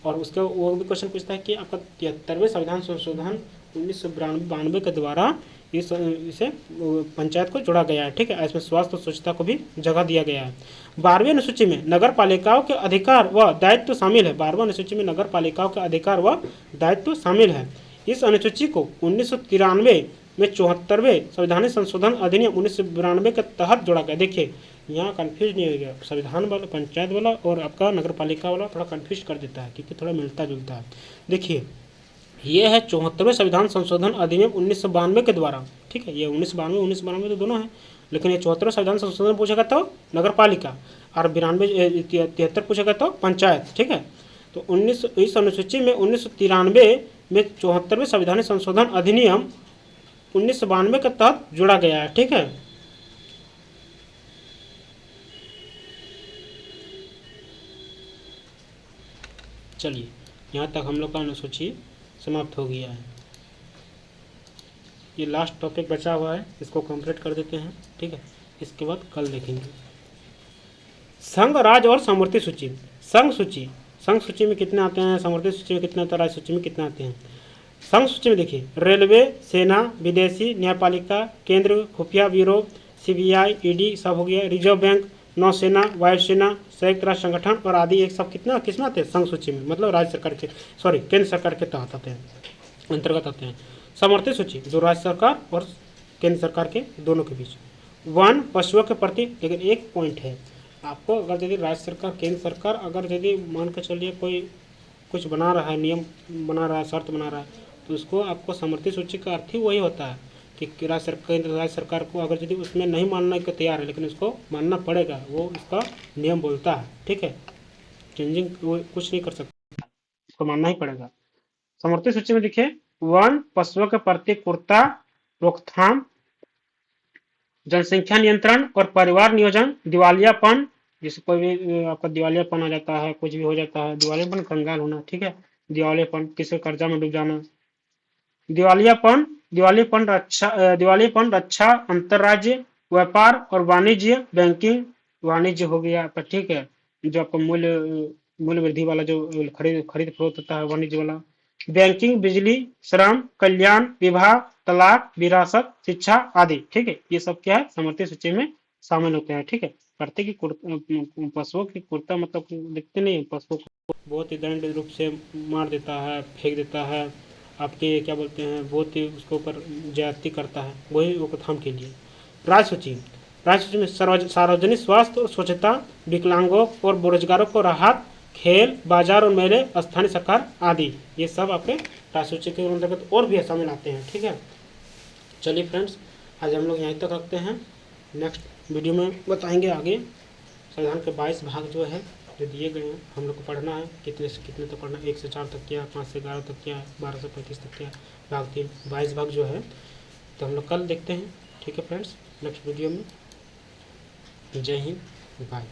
Speaker 1: और उसका वो भी क्वेश्चन पूछता है कि आपका 73वें संविधान संशोधन 1992 के द्वारा इसे पंचायत को जोड़ा गया है। ठीक है, इसमें स्वास्थ्य और स्वच्छता को भी जगह दिया गया है। 12वीं अनुसूची में नगर पालिकाओं के अधिकार व दायित्व शामिल है। 12वां अनुसूची में नगर पालिकाओं के अधिकार व दायित्व शामिल है। इस अनुसूची को 1993 में 74वें संवैधानिक संशोधन अधिनियम 1992 के तहत जोड़ा गया। देखिए यहाँ कन्फ्यूज नहीं हो गया, संविधान वाला, पंचायत वाला और आपका नगर पालिका वाला थोड़ा कन्फ्यूज कर देता है क्योंकि थोड़ा मिलता जुलता है। देखिए ये है 74वें संविधान संशोधन अधिनियम 1992 के द्वारा। ठीक है, ये 1992 तो दोनों है, लेकिन ये 74वें संविधान संशोधन पूछेगा तो नगर पालिका और 73 पूछेगा तो पंचायत। ठीक है, तो इस अनुसूची में 1993 में 74वें संविधानिक संशोधन अधिनियम 1992 के तहत जोड़ा गया है। ठीक है, चलिए यहाँ तक हम लोग का अनुसूची समाप्त हो गया है। ये लास्ट टॉपिक बचा हुआ है, इसको कंप्लीट कर देते हैं। ठीक है, इसके बाद कल देखेंगे संघ, राज्य और समवर्ती सूची। संघ सूची में कितने आते हैं, समवर्ती सूची में कितने आते हैं, राज्य सूची में कितने आते हैं। संघ सूची में देखिए रेलवे, सेना, विदेशी, न्यायपालिका, केंद्र, खुफिया ब्यूरो, CBI, ED सब हो गया, रिजर्व बैंक, नौसेना, वायुसेना, संयुक्त राष्ट्र संगठन और आदि, एक सब किसमें आते हैं, संघ सूची में, मतलब राज्य सरकार के केंद्र सरकार के तहत आते हैं, अंतर्गत आते हैं। समवर्ती सूची जो राज्य सरकार और केंद्र सरकार के दोनों के बीच। वन पशुओं के प्रति, लेकिन एक पॉइंट है आपको, अगर यदि राज्य सरकार केंद्र सरकार अगर यदि मान के चलिए कोई कुछ बना रहा है, नियम बना रहा है, शर्त बना रहा है, तो उसको आपको समवर्ती सूची का अर्थ ही वही होता है कि राज्य सरकार को अगर यदि उसमें नहीं मानने को तैयार है लेकिन उसको मानना पड़ेगा, वो इसका नियम बोलता है। ठीक है, चेंजिंग वो कुछ नहीं कर सकता, उसको मानना ही पड़ेगा। समवर्ती सूची में देखिए वन पशुओं के प्रति क्रूरता रोकथाम, जनसंख्या नियंत्रण और परिवार नियोजन, दिवालियापन, जैसे कोई भी आपका दिवालियापन आ जाता है, कुछ भी हो जाता है, दिवालियापन कंगाल होना। ठीक है, दिवालियापन, किसी कर्जा में डूब जाना, दिवालियापन रक्षा, अंतरराज्य व्यापार और वाणिज्य, बैंकिंग वाणिज्य हो गया आपका। ठीक है, जो आपका मूल्य वृद्धि वाला जो खरीद फरोख्त होता है, वाणिज्य वाला, बैंकिंग, बिजली, श्रम, कल्याण, विवाह, तलाक, विरासत, शिक्षा आदि। ठीक है, ये सब क्या है, समवर्ती सूची में शामिल होते हैं। ठीक है, करते कि पशुओं की क्रूरता मतलब दिखते नहीं, पशुओं को बहुत ही दंड रूप से मार देता है, फेंक देता है, आपके क्या बोलते हैं, बहुत ही उसके ऊपर ज्यादती करता है, वही रोकथाम के लिए। राज्य सूची में सार्वजनिक स्वास्थ्य और स्वच्छता, विकलांगों और बेरोजगारों को राहत, खेल, बाजार और मेले, स्थानीय सरकार आदि, ये सब आपके राज्य सूची के अंतर्गत और भी शामिल आते हैं। ठीक है, चलिए फ्रेंड्स, आज हम लोग यहीं तक रखते हैं। नेक्स्ट वीडियो में बताएंगे आगे संविधान के 22 भाग जो है जो दिए गए हैं, हम लोग को पढ़ना है, कितने से कितने तक पढ़ना है, 1 से 4 तक क्या, 5 से 11 तक क्या, 12 से 35 तक क्या, भाग 3 22 भाग जो है, तो हम लोग कल देखते हैं। ठीक है फ्रेंड्स, नेक्स्ट वीडियो में। जय हिंद, बाय।